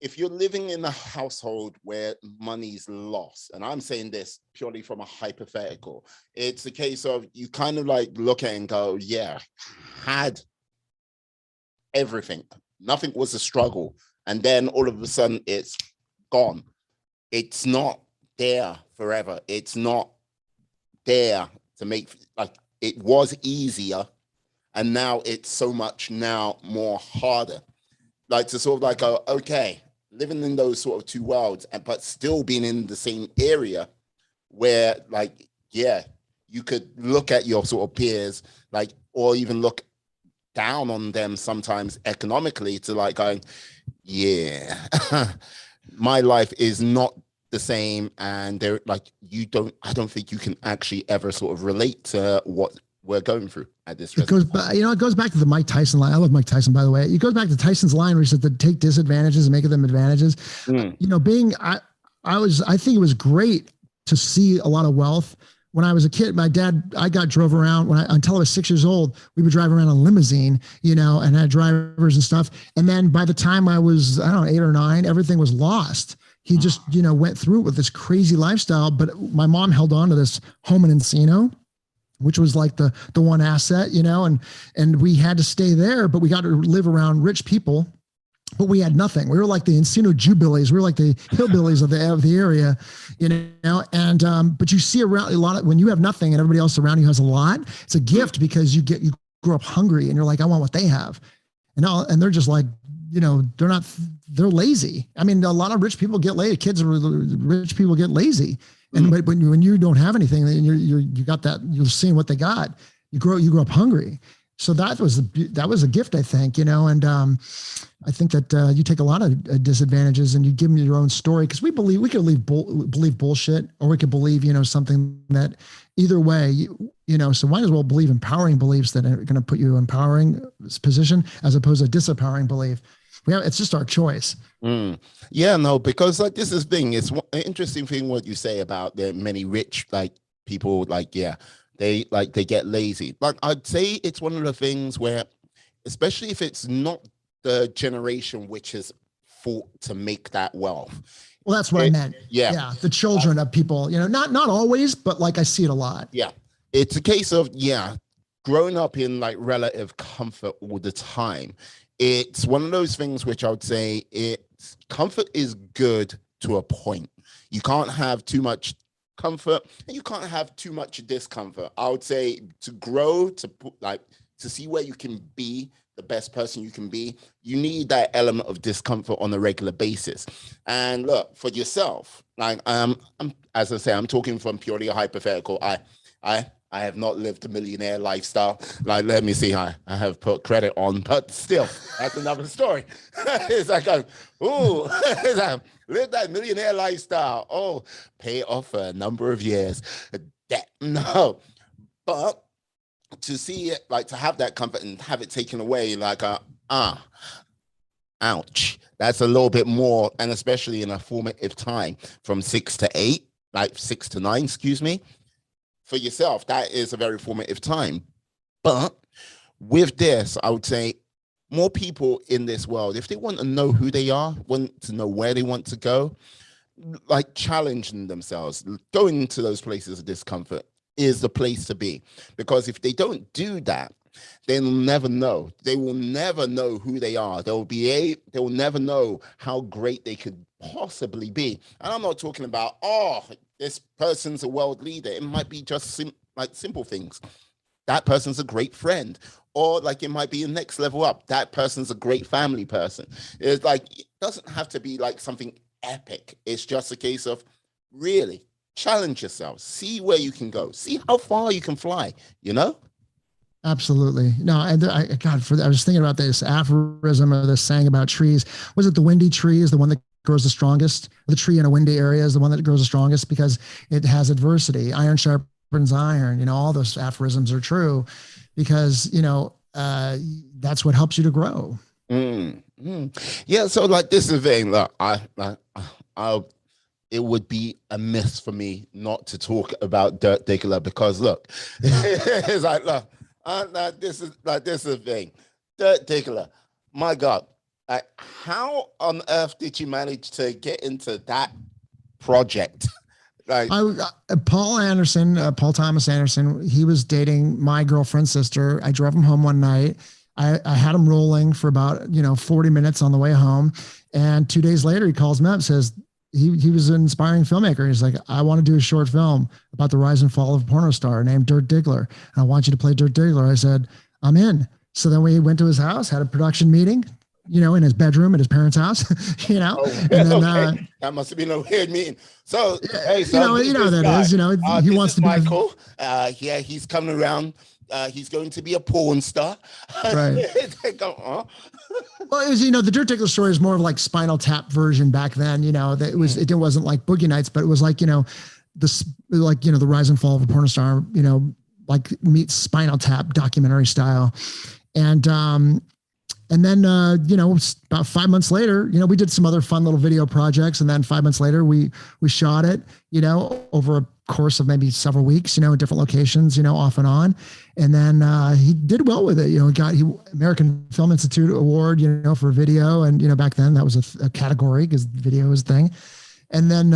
if you're living in a household where money's lost, and I'm saying this purely from a hypothetical, it's a case of you kind of like look at it and go, yeah, had everything, nothing was a struggle, and then all of a sudden it's gone. It's not there forever. It's not there to make, like, it was easier, and now it's so much now more harder. Like to sort of like go, okay, living in those sort of two worlds, and but still being in the same area where, like, yeah, you could look at your sort of peers, like, or even look down on them sometimes economically, to like going, yeah, my life is not the same, and they're like, I don't think you can actually ever sort of relate to what we're going through at this. It goes back, it goes back to the Mike Tyson line. I love Mike Tyson, by the way. It goes back to Tyson's line where he said to take disadvantages and make them advantages. I think it was great to see a lot of wealth. When I was a kid, my dad, I got drove around until I was 6 years old. We would drive around in a limousine, and had drivers and stuff. And then by the time I was, I don't know, 8 or 9, everything was lost. He just, went through it with this crazy lifestyle. But my mom held on to this home in Encino, which was like the one asset, and we had to stay there, but we got to live around rich people, but we had nothing. We were like the Encino Jubilees. We were like the hillbillies of the area, and, but you see around a lot of, when you have nothing and everybody else around you has a lot, it's a gift, because you grow up hungry and you're like, I want what they have. And they're just like, they're lazy. I mean, a lot of rich people get lazy. Rich people get lazy. And but when you don't have anything, and you got that, you're seeing what they got. You grow up hungry. So that was a gift, I think, and I think that you take a lot of disadvantages and you give them your own story, because we could believe bullshit, or we could believe something that, either way, so might as well believe empowering beliefs that are going to put you in empowering position, as opposed to disempowering belief. It's just our choice. Yeah, no, because like this is the thing. It's an interesting thing what you say about the many rich people. They get lazy. Like, I'd say it's one of the things where, especially if it's not the generation which has fought to make that wealth. Well, that's what I meant. Yeah, the children of people. Not always, but like I see it a lot. Yeah, it's a case of growing up in like relative comfort all the time. It's one of those things which I would say comfort is good to a point. You can't have too much comfort and you can't have too much discomfort. I would say to grow, to see where you can be the best person you can be, you need that element of discomfort on a regular basis. And look, for yourself, like as I say, I'm talking from purely a hypothetical. I have not lived a millionaire lifestyle. Like, let me see, I have put credit on, but still, that's another story. It's like, ooh, live that millionaire lifestyle. Oh, pay off for a number of years. Debt, no. But to see it, like to have that comfort and have it taken away, like, ouch. That's a little bit more, and especially in a formative time from 6 to 8, like 6 to 9, excuse me. For yourself, that is a very formative time. But with this, I would say more people in this world, if they want to know who they are, want to know where they want to go, like challenging themselves, going into those places of discomfort is the place to be. Because if they don't do that, they'll never know. They will never know who they are. They will never know how great they could possibly be. And I'm not talking about, this person's a world leader. It might be just simple things. That person's a great friend. Or like it might be a next level up. That person's a great family person. It's like, it doesn't have to be like something epic. It's just a case of really challenge yourself. See where you can go. See how far you can fly, Absolutely. No, I was thinking about this aphorism of this saying about trees. Was it the windy tree is the one that grows the strongest? The tree in a windy area is the one that grows the strongest because it has adversity. Iron sharpens iron. All those aphorisms are true because, that's what helps you to grow. Yeah. So like this is the thing. Look, it would be amiss for me not to talk about Dirk Diggler, because look, it's like, look, this is the thing. Dirk Diggler, my God, like, how on earth did you manage to get into that project? Like, Paul Thomas Anderson, he was dating my girlfriend's sister. I drove him home one night. I had him rolling for about 40 minutes on the way home, and 2 days later he calls me up and says he was an inspiring filmmaker. He's like, I want to do a short film about the rise and fall of a porno star named Dirk Diggler, and I want you to play Dirk Diggler. I said, I'm in. So then we went to his house, had a production meeting, in his bedroom at his parents' house, and then okay. That must have been a weird meeting. So, hey, so that is, he wants to be Michael. Yeah, he's coming around. He's going to be a porn star. Right. Well, it was, the Dirk Diggler story is more of like Spinal Tap version back then. That it wasn't like Boogie Nights, but it was like, the rise and fall of a porn star, like meets Spinal Tap documentary style. And then, about 5 months later, we did some other fun little video projects. And then 5 months later, we shot it, over a course of maybe several weeks, in different locations, off and on. And then he did well with it. He got American Film Institute Award, for video. And, back then that was a category because video was a thing. And then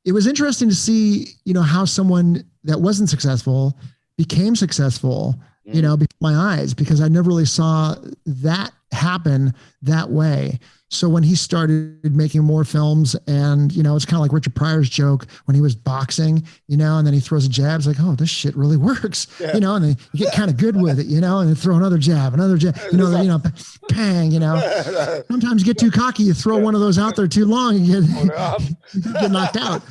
it was interesting to see, how someone that wasn't successful became successful, before my eyes, because I never really saw that happen that way. So when he started making more films, and, it's kind of like Richard Pryor's joke when he was boxing, and then he throws a jab. It's like, oh, this shit really works, and then you get kind of good with it, and then throw another jab, pang, sometimes you get too cocky. You throw one of those out there too long and you get knocked out.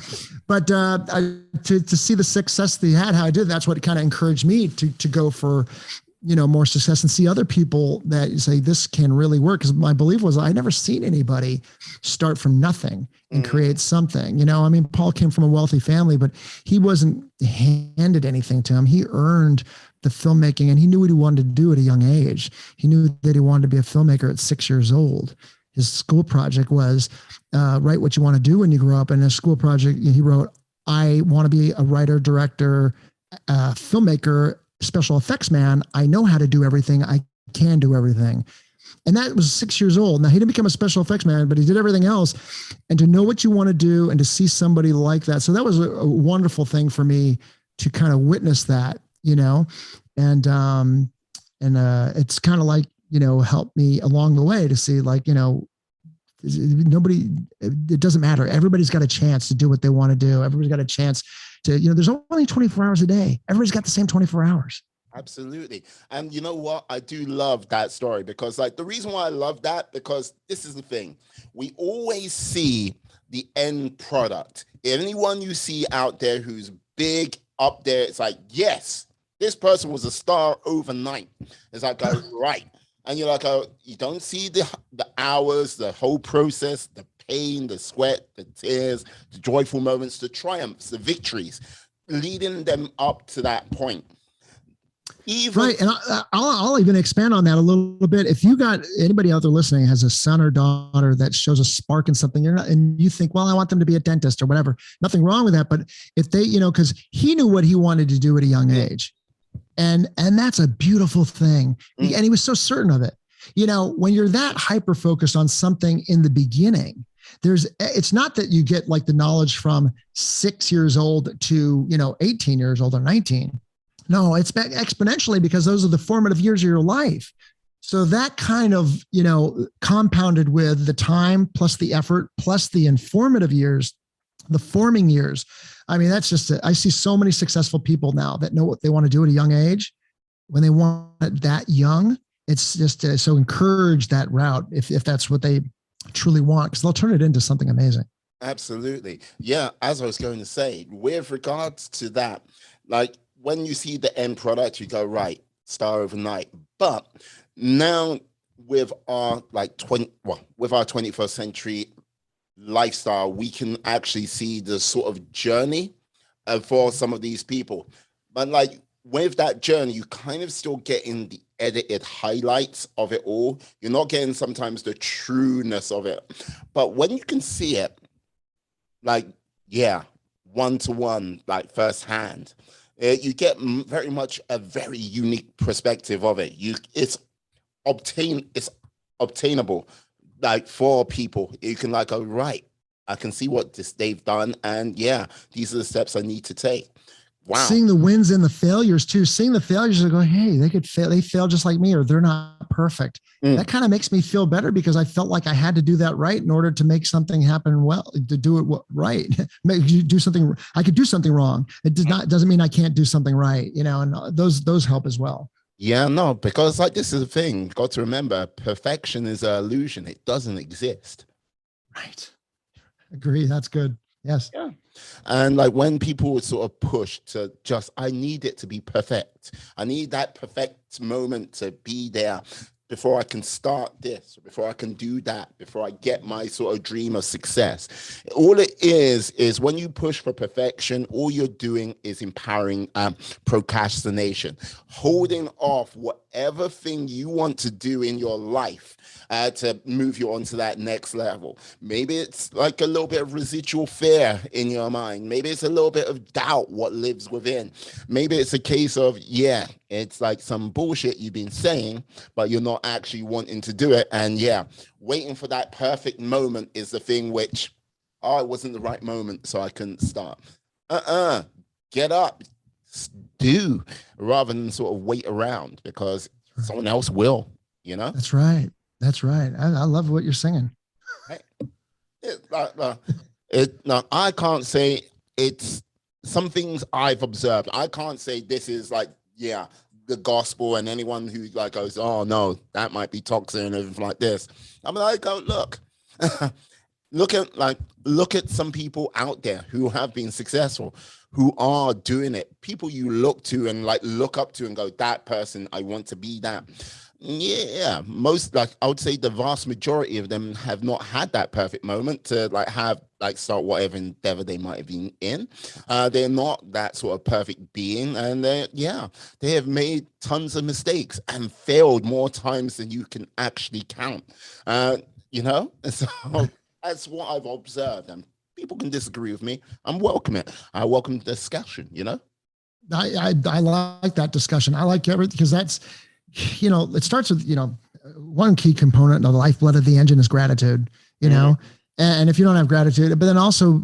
But to see the success that he had, how I did, that's what kind of encouraged me to go for, more success and see other people that say this can really work. Because my belief was I'd never seen anybody start from nothing and create something. Paul came from a wealthy family, but he wasn't handed anything to him. He earned the filmmaking, and he knew what he wanted to do at a young age. He knew that he wanted to be a filmmaker at 6 years old. His school project was write what you want to do when you grow up. And his school project, he wrote, I want to be a writer, director, filmmaker, special effects man. I know how to do everything. I can do everything. And that was 6 years old. Now, he didn't become a special effects man, but he did everything else. And to know what you want to do and to see somebody like that. So that was a wonderful thing for me to kind of witness that, and it's kind of like, helped me along the way to see, like, it doesn't matter. Everybody's got a chance to do what they want to do. Everybody's got a chance to, there's only 24 hours a day. Everybody's got the same 24 hours. Absolutely. And you know what? I do love that story, because like the reason why I love that, because this is the thing. We always see the end product. Anyone you see out there who's big up there, it's like, yes, this person was a star overnight. It's like, right. And you're like, you don't see the hours, the whole process, the pain, the sweat, the tears, the joyful moments, the triumphs, the victories, leading them up to that point. Right. And I'll even expand on that a little bit. If you got anybody out there listening has a son or daughter that shows a spark in something, and you think, well, I want them to be a dentist or whatever, nothing wrong with that. But if they, because he knew what he wanted to do at a young age. And that's a beautiful thing. And he was so certain of it. When you're that hyper focused on something in the beginning, it's not that you get like the knowledge from 6 years old to, 18 years old or 19. No, it's exponentially, because those are the formative years of your life. So that kind of, compounded with the time plus the effort plus the informative years, the forming years. I mean, that's just, I see so many successful people now that know what they want to do at a young age. When they want it that young, it's just so encourage that route if that's what they truly want, because they'll turn it into something amazing. Absolutely. Yeah. As I was going to say, with regards to that, like when you see the end product, you go, right, star overnight. But now with our with our 21st century lifestyle, we can actually see the sort of journey for some of these people. But like with that journey, you kind of still getting the edited highlights of it all. You're not getting sometimes the trueness of it. But when you can see it, like Yeah, one-to-one, like firsthand. You get very much a very unique perspective of it. It's obtainable, like for people. You can like, oh right, I can see what they've done, and yeah, these are the steps I need to take. Wow. Seeing the wins and the failures too, seeing the failures and going, hey, they could fail, they fail just like me, or they're not perfect. That kind of makes me feel better because I felt like I had to do that right in order to make something happen well, to do it right. Make you do something. I could do something wrong. It doesn't mean I can't do something right, and those help as well. Yeah, no, because like this is the thing, got to remember, perfection is an illusion. It doesn't exist. Right. Agree. That's good. Yes. Yeah. And like when people would sort of push to just, I need it to be perfect. I need that perfect moment to be there before I can start this, before I can do that, before I get my sort of dream of success. All it is when you push for perfection, all you're doing is empowering procrastination, holding off whatever thing you want to do in your life to move you on to that next level. Maybe it's like a little bit of residual fear in your mind. Maybe it's a little bit of doubt what lives within. Maybe it's a case of, yeah, it's like some bullshit you've been saying, but you're not actually wanting to do it. And yeah, waiting for that perfect moment is the thing which, oh, it wasn't the right moment, so I couldn't start. Get up, do, rather than sort of wait around because someone else will, That's right. That's right. I love what you're singing. Right. I can't say it's some things I've observed. I can't say this is like, yeah, the gospel, and anyone who like goes, oh no, that might be toxic and everything like this. I'm like, go look, look at some people out there who have been successful, who are doing it. People you look to and like look up to and go, that person, I want to be that. Yeah, most, like I would say the vast majority of them have not had that perfect moment to like have like start whatever endeavor they might have been in. They're not that sort of perfect being, and they have made tons of mistakes and failed more times than you can actually count. So that's what I've observed, and people can disagree with me. I welcome the discussion. I like that discussion. I like everything because that's, it starts with, one key component of the lifeblood of the engine is gratitude, and if you don't have gratitude, but then also,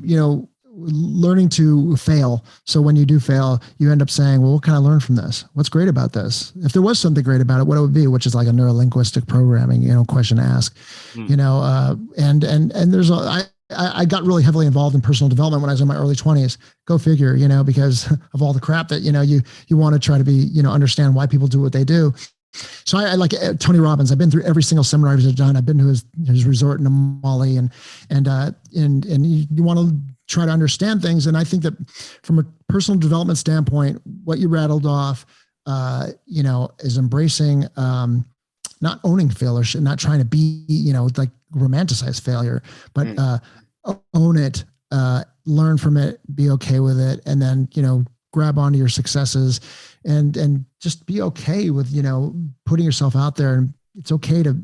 learning to fail. So when you do fail, you end up saying, well, what can I learn from this? What's great about this? If there was something great about it, what it would be, which is like a neurolinguistic programming, question ask, and there's I got really heavily involved in personal development when I was in my early 20s. Go figure, because of all the crap that, you want to try to be, understand why people do what they do. So I like Tony Robbins. I've been through every single seminar he's done. I've been to his resort in Mali, and you want to try to understand things. And I think that from a personal development standpoint, what you rattled off, is embracing, not owning failure, not trying to be, like romanticize failure, but own it, learn from it, be okay with it, and then, grab onto your successes and just be okay with, putting yourself out there. And it's okay to,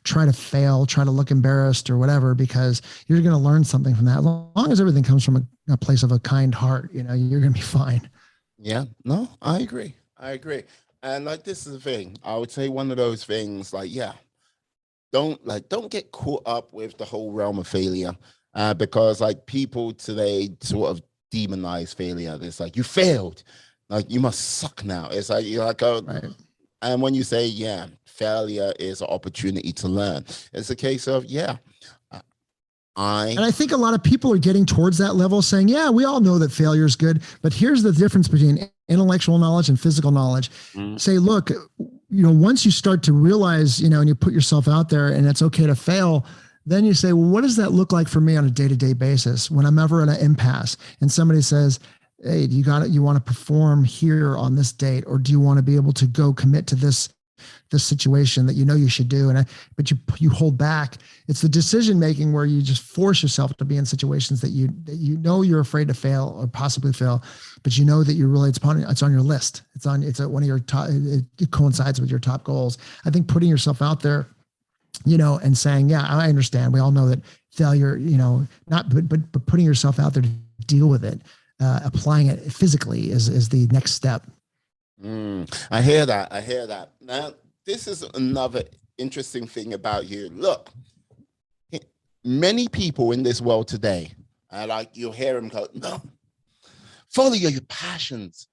try to fail, try to look embarrassed or whatever, because you're going to learn something from that. As long as everything comes from a place of a kind heart, you're going to be fine. Yeah, no, I agree. And like, this is the thing, I would say one of those things, like, yeah, don't get caught up with the whole realm of failure, because like people today sort of demonize failure. It's like, you failed, like you must suck now. It's like, you're like, oh, right. And when you say, yeah, failure is an opportunity to learn, it's a case of, yeah, and I think a lot of people are getting towards that level, saying, yeah, we all know that failure is good, but here's the difference between intellectual knowledge and physical knowledge. Say, look, once you start to realize, and you put yourself out there and it's okay to fail, then you say, well, what does that look like for me on a day-to-day basis when I'm ever at an impasse and somebody says, hey, you want to perform here on this date, or do you want to be able to go commit to this situation that you should do, but you hold back. It's the decision making where you just force yourself to be in situations that you're afraid to fail or possibly fail, but that it's on your list. It's one of your top. It coincides with your top goals. I think putting yourself out there, and saying, yeah, I understand. We all know that failure, but putting yourself out there to deal with it, applying it physically is the next step. I hear that. Now, this is another interesting thing about you. Look, many people in this world today, like you'll hear them go, no, follow your passions,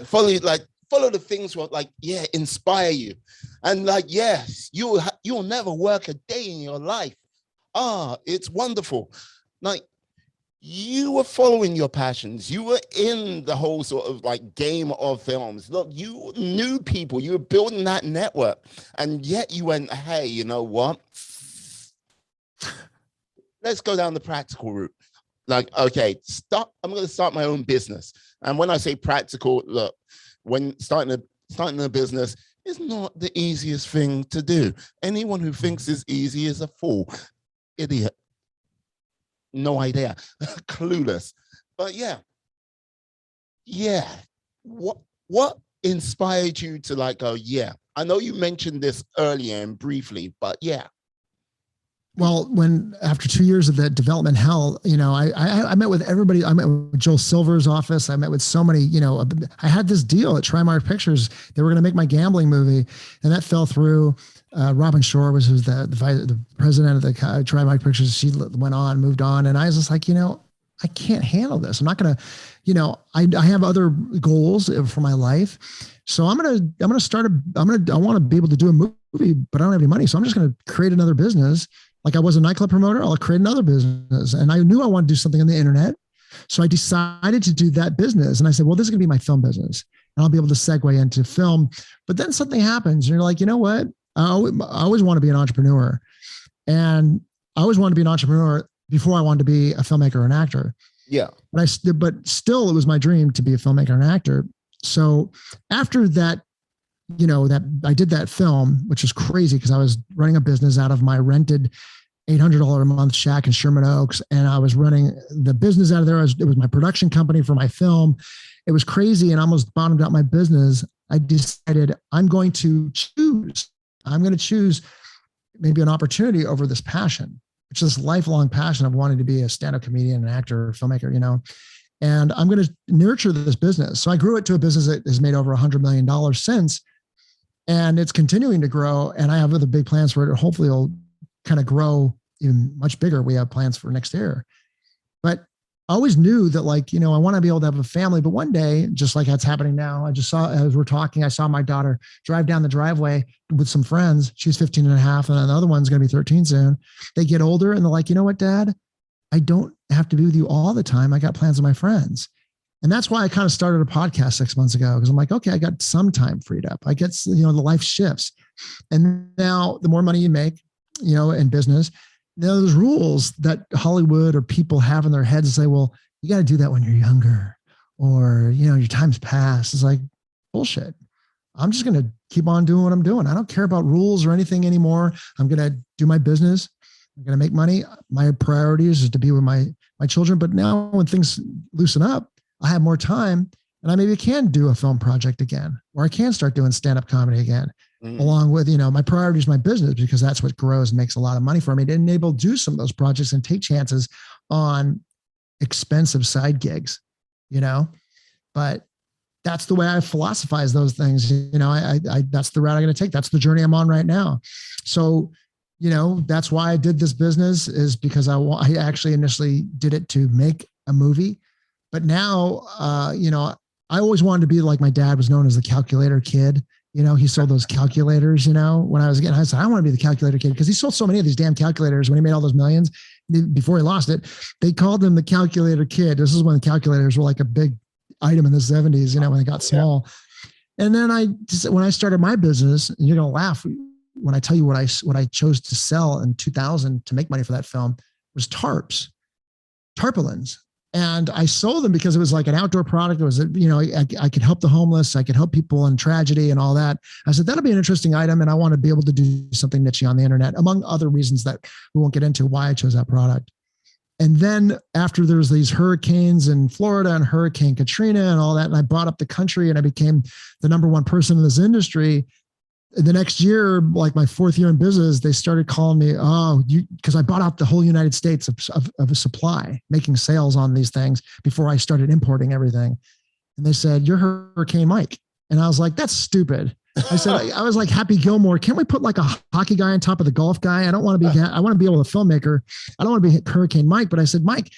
follow the things that inspire you, and yes, you'll never work a day in your life. It's wonderful. You were following your passions. You were in the whole sort of game of films. Look, you knew people. You were building that network, and yet you went, hey, you know what? Let's go down the practical route. Okay, I'm going to start my own business. And when I say practical, look, when starting a business is not the easiest thing to do. Anyone who thinks it's easy is a fool, idiot, no idea, clueless. But yeah. What inspired you to go, yeah? I know you mentioned this earlier and briefly, but yeah. Well, after 2 years of that development hell, I met with everybody. I met with Joel Silver's office. I met with so many, I had this deal at Trimark Pictures. They were going to make my gambling movie, and that fell through. Robin Shore who's the president of the Trimark Pictures. She moved on. And I was just like, I can't handle this. I'm not going to, I have other goals for my life. So I want to be able to do a movie, but I don't have any money. So I'm just going to create another business. Like I was a nightclub promoter, I'll create another business. And I knew I wanted to do something on the internet. So I decided to do that business. And I said, well, this is going to be my film business. And I'll be able to segue into film. But then something happens. And you're like, you know what? I always want to be an entrepreneur. And I always wanted to be an entrepreneur before I wanted to be a filmmaker or an actor. Yeah. But still, it was my dream to be a filmmaker and an actor. So after that, I did that film, which was crazy because I was running a business out of my rented $800 a month shack in Sherman Oaks. And I was running the business out of there. It was my production company for my film. It was crazy and almost bottomed out my business. I decided I'm going to choose maybe an opportunity over this passion, which is this lifelong passion of wanting to be a stand-up comedian, an actor, filmmaker, and I'm going to nurture this business. So I grew it to a business that has made over $100 million since, and it's continuing to grow. And I have other big plans for it. Hopefully it'll kind of grow even much bigger. We have plans for next year, but I always knew that I want to be able to have a family, but one day, just like that's happening now, as we're talking, I saw my daughter drive down the driveway with some friends. She's 15 and a half, and another one's going to be 13 soon. They get older and they're like, you know what, Dad, I don't have to be with you all the time. I got plans with my friends. And that's why I kind of started a podcast 6 months ago. Cause I'm like, okay, I got some time freed up. I get, the life shifts. And now the more money you make, in business, there's rules that Hollywood or people have in their heads and say, well, you got to do that when you're younger or, your time's passed. It's like bullshit. I'm just going to keep on doing what I'm doing. I don't care about rules or anything anymore. I'm going to do my business. I'm going to make money. My priority is to be with my children. But now when things loosen up, I have more time and I maybe can do a film project again, or I can start doing stand-up comedy again. Along with, my priority is my business because that's what grows and makes a lot of money for me to enable to do some of those projects and take chances on expensive side gigs, but that's the way I philosophize those things. That's the route I'm going to take. That's the journey I'm on right now. So, that's why I did this business is because I actually initially did it to make a movie, but now, I always wanted to be like my dad was known as the calculator kid. He sold those calculators, when I was I said, I want to be the calculator kid because he sold so many of these damn calculators when he made all those millions before he lost it. They called him the calculator kid. This is when the calculators were like a big item in the 70s, when they got small. And then when I started my business, and you're going to laugh when I tell you what I chose to sell in 2000 to make money for that film was tarpaulins. And I sold them because it was like an outdoor product. It was, I could help the homeless. I could help people in tragedy and all that. I said, that'll be an interesting item. And I want to be able to do something niche on the internet, among other reasons that we won't get into why I chose that product. And then after there was these hurricanes in Florida and Hurricane Katrina and all that, and I brought up the country and I became the number one person in this industry. the next year, like my 4th year in business, they started calling me, because I bought out the whole United States of a supply, making sales on these things before I started importing everything. And they said, "You're Hurricane Mike." And I was like, "That's stupid." I said, I was like Happy Gilmore. Can't we put like a hockey guy on top of the golf guy? I don't want to be, I want to be able to filmmaker. I don't want to be Hurricane Mike. But I said, "Mike,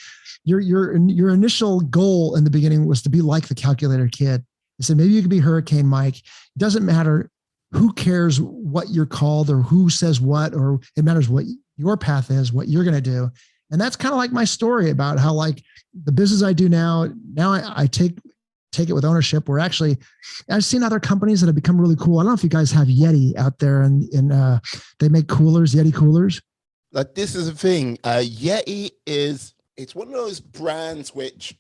your initial goal in the beginning was to be like the calculator kid." I said, "Maybe you could be Hurricane Mike. It doesn't matter who cares what you're called or who says what, or it matters what your path is, what you're going to do." And that's kind of like my story about how like the business I do now I take it with ownership. We're actually, I've seen other companies that have become really cool. I don't know if you guys have Yeti out there, and they make coolers, Yeti coolers. Like, this is the thing. Yeti it's one of those brands which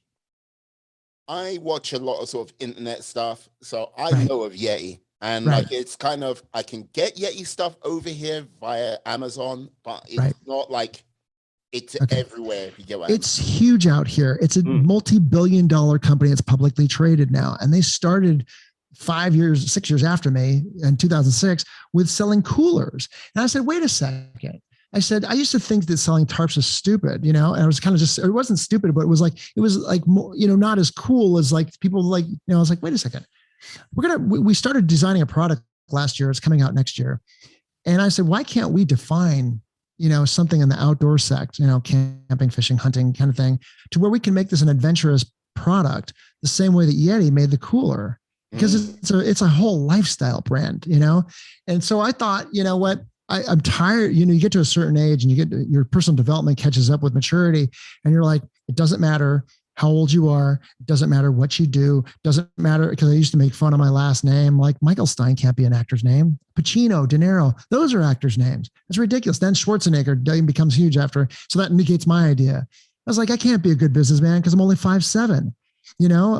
I watch a lot of sort of internet stuff. So I know of Yeti. And like, it's kind of, I can get Yeti stuff over here via Amazon, but it's not like it's everywhere, if you get what I mean. It's huge out here. It's a multi-billion-dollar company. It's publicly traded now. And they started 6 years after me in 2006 with selling coolers. And I said, wait a second. I said, I used to think that selling tarps was stupid, and I was kind of it wasn't stupid, but it was like more, not as cool as like people like, I was like, wait a second. We started designing a product last year. It's coming out next year. And I said, why can't we define, something in the outdoor sect, camping, fishing, hunting kind of thing, to where we can make this an adventurous product the same way that Yeti made the cooler, because it's a whole lifestyle brand, And so I thought, what, I'm tired, you get to a certain age and your personal development catches up with maturity, and you're like, it doesn't matter how old you are. It doesn't matter what you do. Doesn't matter, because I used to make fun of my last name. Like, Michael Stein can't be an actor's name. Pacino, De Niro, those are actors' names. It's ridiculous. Then Schwarzenegger becomes huge after. So that negates my idea. I was like, I can't be a good businessman because I'm only 5'7",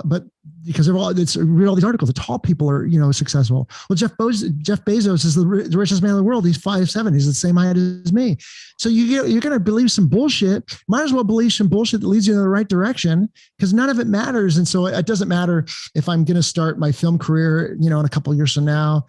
but because read all these articles, the tall people are, successful. Well, Jeff Bezos is the richest man in the world. He's 5'7". He's the same height as me. So you're going to believe some bullshit. Might as well believe some bullshit that leads you in the right direction, because none of it matters. And so it doesn't matter if I'm going to start my film career, in a couple of years from now,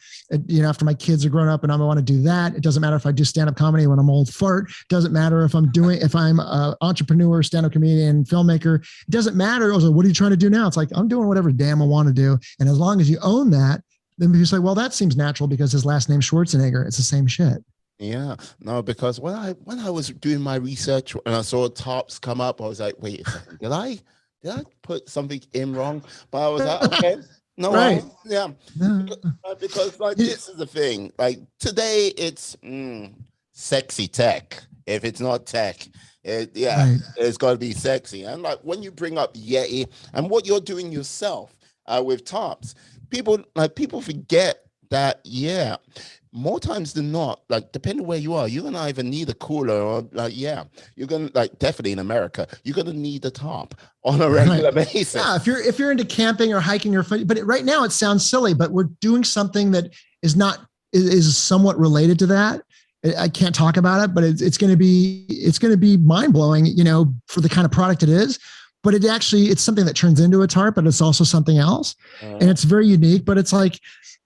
after my kids are grown up and I want to do that. It doesn't matter if I do stand-up comedy when I'm old fart. It doesn't matter if I'm an entrepreneur, stand-up comedian, filmmaker. It doesn't matter. Also, what are you trying to do now? It's like, I'm doing whatever damn I want to do. And as long as you own that, then you say, well, that seems natural because his last name's Schwarzenegger. It's the same shit. Yeah, no, because when I was doing my research and I saw tarps come up, I was like, wait a second, did I put something in wrong? But I was like, okay, no, right. Yeah, because like, this is the thing. Like, today it's sexy tech. If it's not tech, it's got to be sexy. And like, when you bring up Yeti and what you're doing yourself with tarps, people forget that, more times than not, like, depending where you are, you're going to either need a cooler or you're going to, like, definitely in America, you're going to need a tarp on a regular basis. Yeah, if you're into camping or hiking but right now it sounds silly, but we're doing something that is somewhat related to that. I can't talk about it, but it's going to be mind blowing, for the kind of product it is. But it's something that turns into a tarp, but it's also something else. And it's very unique, but it's like,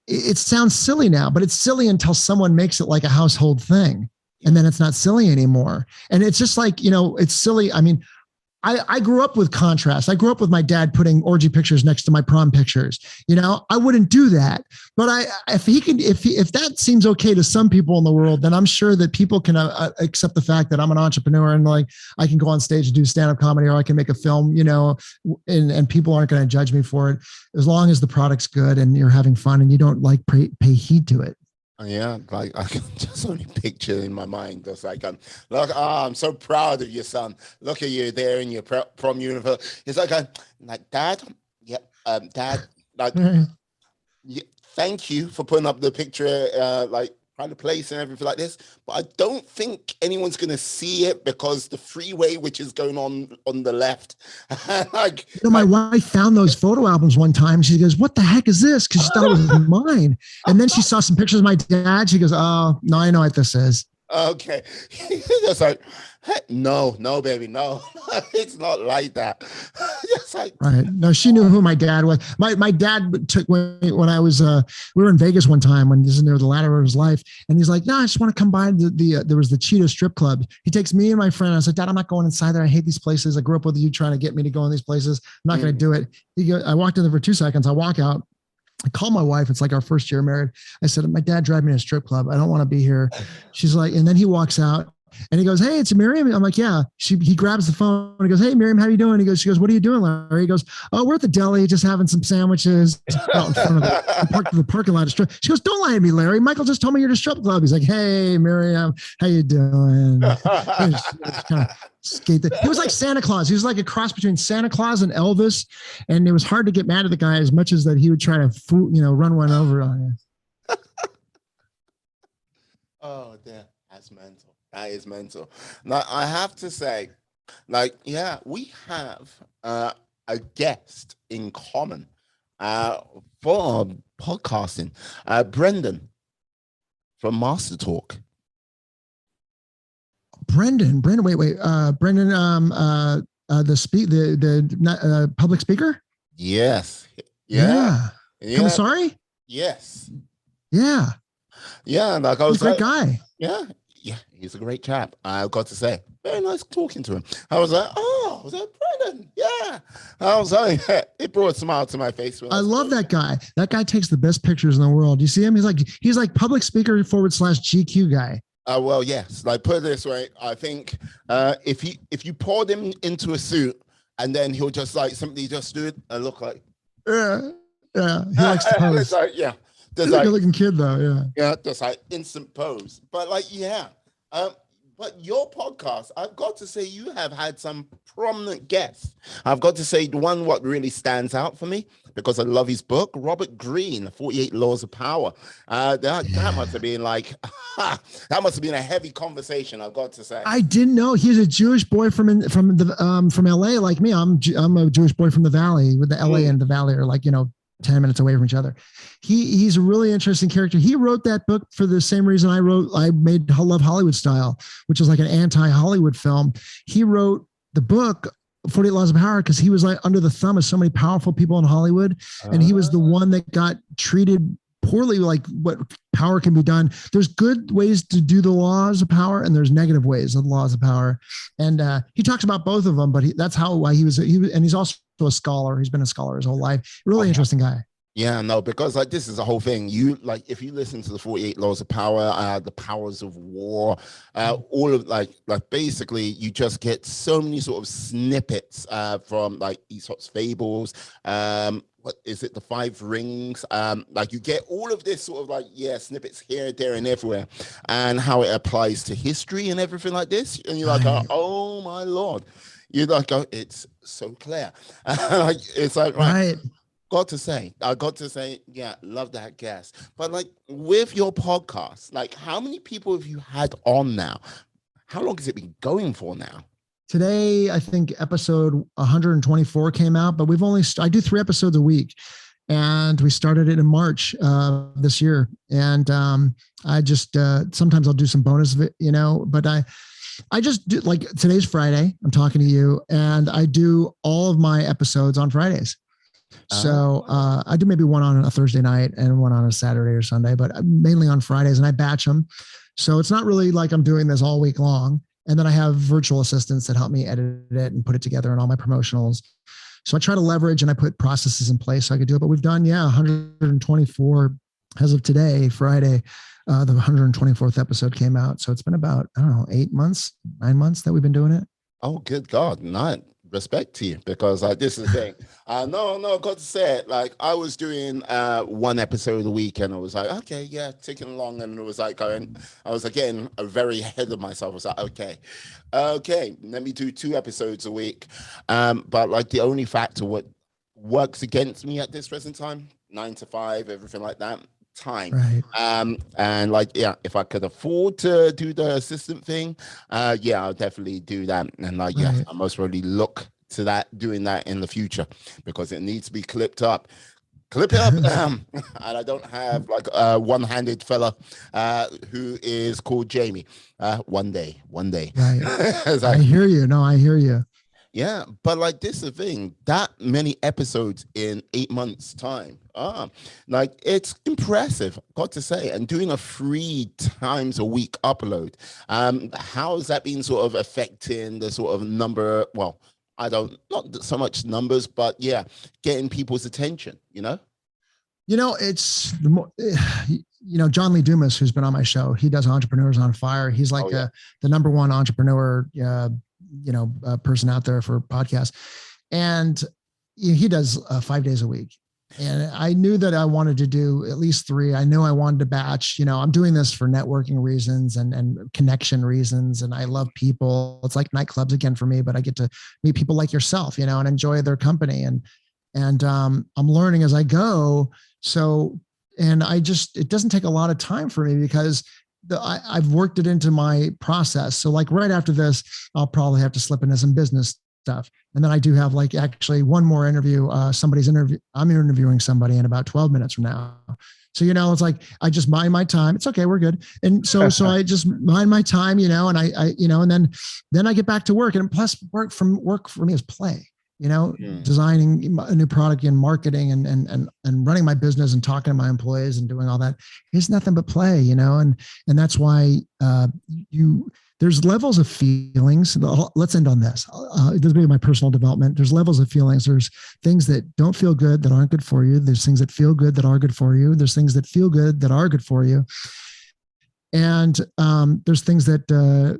it sounds silly now, but it's silly until someone makes it like a household thing. And then it's not silly anymore. And it's just like, it's silly. I mean, I grew up with contrast. I grew up with my dad putting orgy pictures next to my prom pictures. I wouldn't do that, but if that seems okay to some people in the world, then I'm sure that people can accept the fact that I'm an entrepreneur and like I can go on stage and do stand-up comedy, or I can make a film, and people aren't going to judge me for it, as long as the product's good and you're having fun and you don't like pay heed to it. Yeah, like, I can just only picture in my mind, just like, look, I'm so proud of your son. Look at you there in your prom uniform. It's like, Dad, Dad, like, thank you for putting up the picture, like, kind of place and everything like this. But I don't think anyone's going to see it because the freeway, which is going on the left. Like, my wife found those photo albums one time. She goes, "What the heck is this?" Because she thought it was mine. And then she saw some pictures of my dad. She goes, "Oh, no, I know what this is." Okay. Just like, hey, no, baby, no. It's not like that. Just like, right. No, she knew who my dad was. My dad took when I was we were in Vegas one time when this is near the latter of his life, and he's like, no, I just want to come by there was the Cheetah strip club. He takes me and my friend. I was like, Dad, I'm not going inside there. I hate these places. I grew up with you trying to get me to go in these places. I'm not going to do it. I walked in there for 2 seconds. I walk out. I call my wife. It's like our first year married. I said, my dad drive me to a strip club. I don't want to be here. She's like, and then he walks out and he goes, hey, it's Miriam. I'm like, yeah. He grabs the phone and he goes, hey, Miriam, how are you doing? She goes, what are you doing, Larry? He goes, oh, we're at the deli, just having some sandwiches out in front of the parking lot. She goes, don't lie to me, Larry. Michael just told me you're at a strip club. He's like, hey, Miriam, how you doing? Kind of skate. He was like Santa Claus. He was like a cross between Santa Claus and Elvis. And it was hard to get mad at the guy as much as that he would try to, run one over on you. Oh, damn. That's mental. That is mental. Now, I have to say, we have a guest in common for podcasting. Brendan from Master Talk. Brendan, wait. Brendan, the public speaker? Yes. Yeah. Sorry? Yes. Yeah. Yeah. Like I was He's a great guy. Yeah. Yeah. He's a great chap. I've got to say, very nice talking to him. I was like, oh, was that Brendan? Yeah. I was like, it brought a smile to my face. I love that guy. That guy takes the best pictures in the world. You see him? He's like public speaker / GQ guy. Well, yes. Like put it this way, I think if you poured him into a suit and then he'll just like simply just do it and look like. Yeah. He likes to pose. It's like, yeah. He's a good-looking kid, though. Yeah. Yeah, just like instant pose. But like, yeah. But your podcast, I've got to say, you have had some prominent guests. I've got to say, the one what really stands out for me, because I love his book, Robert Greene, 48 Laws of Power. That must have been like, that must have been a heavy conversation, I've got to say. I didn't know. He's a Jewish boy from LA like me. I'm a Jewish boy from the Valley, with the LA and the Valley are like, 10 minutes away from each other. He's a really interesting character. He wrote that book for the same reason I made Love Hollywood Style, which is like an anti-Hollywood film. He wrote the book 48 Laws of Power because he was like under the thumb of so many powerful people in Hollywood. And he was the one that got treated poorly, like what power can be done. There's good ways to do the laws of power and there's negative ways of the laws of power. And he talks about both of them, but that's why he was, and he's also a scholar. He's been a scholar his whole life. Really interesting guy. Yeah, no, because like this is the whole thing. You like if you listen to the 48 Laws of Power, the powers of war, all of like basically you just get so many sort of snippets from like Aesop's fables. What is it? The Five Rings. Like you get all of this sort of like snippets here, there, and everywhere, and how it applies to history and everything like this. And you're like, oh my Lord. You're like, oh, it's so clear. Like, it's like, right. I got to say, yeah, love that guest. But like with your podcast, like how many people have you had on now? How long has it been going for now? Today, I think episode 124 came out, but I do 3 episodes a week. And we started it in March this year. And I just, sometimes I'll do some bonus, but I just do, like today's Friday, I'm talking to you, and I do all of my episodes on Fridays. So I do maybe one on a Thursday night and one on a Saturday or Sunday, but mainly on Fridays, and I batch them. So it's not really like I'm doing this all week long. And then I have virtual assistants that help me edit it and put it together and all my promotionals. So I try to leverage and I put processes in place so I could do it. But we've done, 124 as of today, Friday. The 124th episode came out. So it's been about, 9 months that we've been doing it. Oh, good God. Not respect to you because this is the thing. No, I've got to say it. Like I was doing one episode a week and I was like, okay, yeah, ticking along. And it was like I was again very ahead of myself. I was like, okay, let me do 2 episodes a week. But like the only factor what works against me at this present time, 9 to 5, everything like that. Time. Right. And like, if I could afford to do the assistant thing, I'll definitely do that. And like, I most probably look to that, doing that in the future because it needs to be clipped up. Clip it up. And I don't have like a one-handed fella who is called Jamie. One day. Right. Like, I hear you. No, I hear you. yeah, but like this is the thing, that many episodes in 8 months' time. Like it's impressive, got to say. And doing a 3 times a week upload. How has that been sort of affecting the sort of number? Well, I don't not so much numbers, but yeah, getting people's attention, It's the more, John Lee Dumas, who's been on my show, he does Entrepreneurs on Fire. He's like the number one entrepreneur, person out there for podcasts. And he does 5 days a week. And I knew that I wanted to do at least 3. I knew I wanted to batch, I'm doing this for networking reasons and connection reasons. And I love people. It's like nightclubs again for me, but I get to meet people like yourself, and enjoy their company. And I'm learning as I go. So, and it doesn't take a lot of time for me because I've worked it into my process. So like right after this, I'll probably have to slip into some business stuff. And then I do have like actually one more interview. I'm interviewing somebody in about 12 minutes from now. So, it's like, I just mind my time. It's okay. We're good. And so I just mind my time, and and then I get back to work. And plus work for me is play. Designing a new product and marketing and running my business and talking to my employees and doing all that is nothing but play, and that's why there's levels of feelings. Let's end on this. This will be my personal development. There's levels of feelings. There's things that don't feel good that aren't good for you. There's things that feel good that are good for you. There's things that feel good that are good for you. And there's things that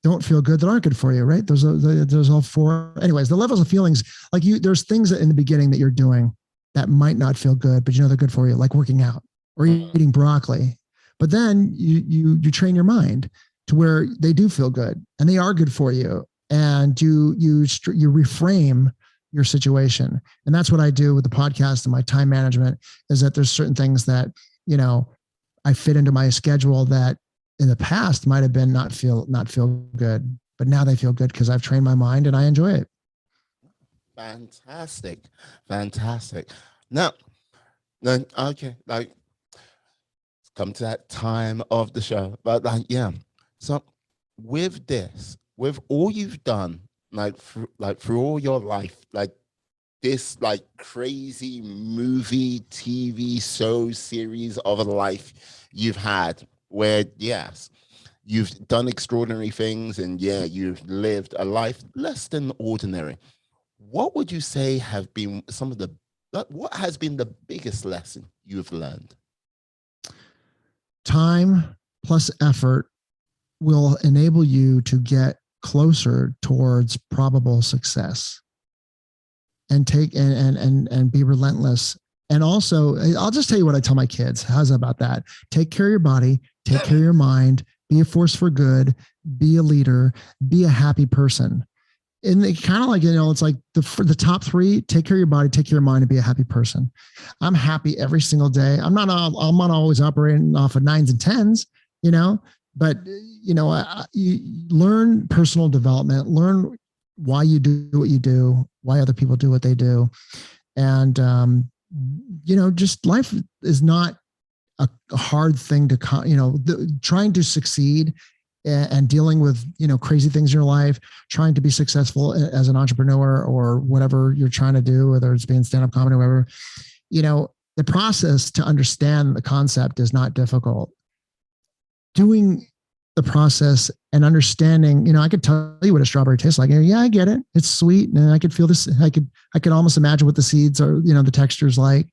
don't feel good that aren't good for you, right? There's all 4. Anyways, the levels of feelings, like there's things that in the beginning that you're doing that might not feel good, but they're good for you, like working out or eating broccoli. But then you train your mind to where they do feel good and they are good for you, and you reframe your situation. And that's what I do with the podcast and my time management. Is that there's certain things that I fit into my schedule that in the past might have been not feel good, but now they feel good because I've trained my mind and I enjoy it. Fantastic. Now, okay, like come to that time of the show, but so with this, with all you've done, through all your life, like this like crazy movie, TV show series of a life you've had, where yes, you've done extraordinary things and you've lived a life less than ordinary. What would you say have been what has been the biggest lesson you've learned? Time plus effort will enable you to get closer towards probable success, and take and be relentless. And also, I'll just tell you what I tell my kids. How's about that? Take care of your body, take care of your mind, be a force for good, be a leader, be a happy person. And it kind of like, it's like the top 3, take care of your body, take care of your mind, and be a happy person. I'm happy every single day. I'm not always operating off of 9s and 10s, but you learn personal development, learn why you do what you do, why other people do what they do. And, just life is not a hard thing to, trying to succeed and dealing with, crazy things in your life, trying to be successful as an entrepreneur or whatever you're trying to do, whether it's being stand-up comedy or whatever, the process to understand the concept is not difficult. Doing the process and understanding, I could tell you what a strawberry tastes like. Yeah, I get it. It's sweet. And I could feel this. I could almost imagine what the seeds are, the texture's like,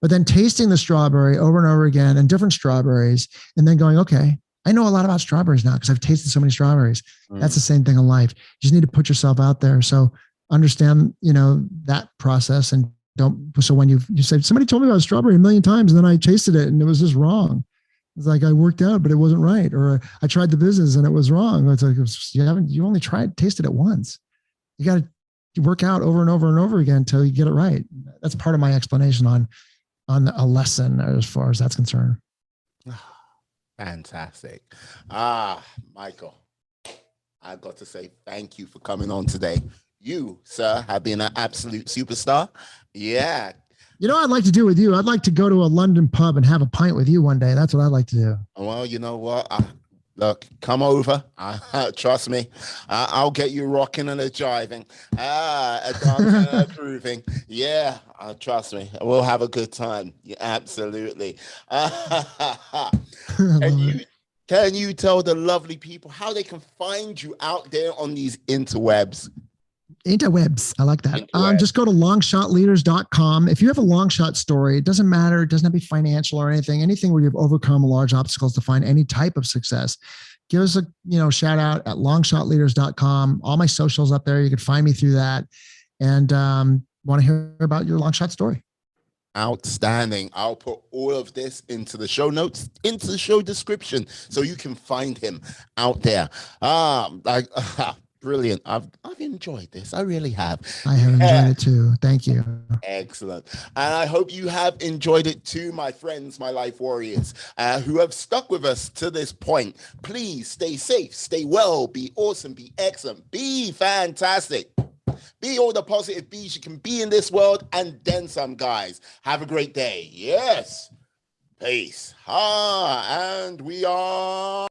but then tasting the strawberry over and over again and different strawberries, and then going, okay, I know a lot about strawberries now because I've tasted so many strawberries. That's the same thing in life. You just need to put yourself out there. So understand, that process, and so when you say, somebody told me about strawberry a million times and then I tasted it and it was just wrong. It's like I worked out, but it wasn't right. Or I tried the business and it was wrong. It's like, you only tasted it once. You got to work out over and over and over again until you get it right. That's part of my explanation on a lesson as far as that's concerned. Fantastic. Michael, I've got to say thank you for coming on today. You, sir, have been an absolute superstar. Yeah. You know what I'd like to do with you? I'd like to go to a London pub and have a pint with you one day. That's what I'd like to do. Well, you know what? Look, come over. Trust me. I'll get you rocking and a jiving. A dancing and a grooving. Yeah, trust me. We'll have a good time. Yeah, absolutely. Can you tell the lovely people how they can find you out there on these interwebs? Interwebs. I like that. Just go to longshotleaders.com. If you have a long shot story, it doesn't matter. It doesn't have to be financial or anything where you've overcome large obstacles to find any type of success. Give us a shout out at longshotleaders.com. All my socials up there. You can find me through that. And want to hear about your long shot story. Outstanding. I'll put all of this into the show notes, into the show description, so you can find him out there. Brilliant. I've enjoyed this. I really have. I have enjoyed it too. Thank you. Excellent. And I hope you have enjoyed it too, my friends, my life warriors, who have stuck with us to this point. Please stay safe, stay well, be awesome, be excellent, be fantastic. Be all the positive bees you can be in this world, and then some, guys. Have a great day. Yes. Peace. And we are...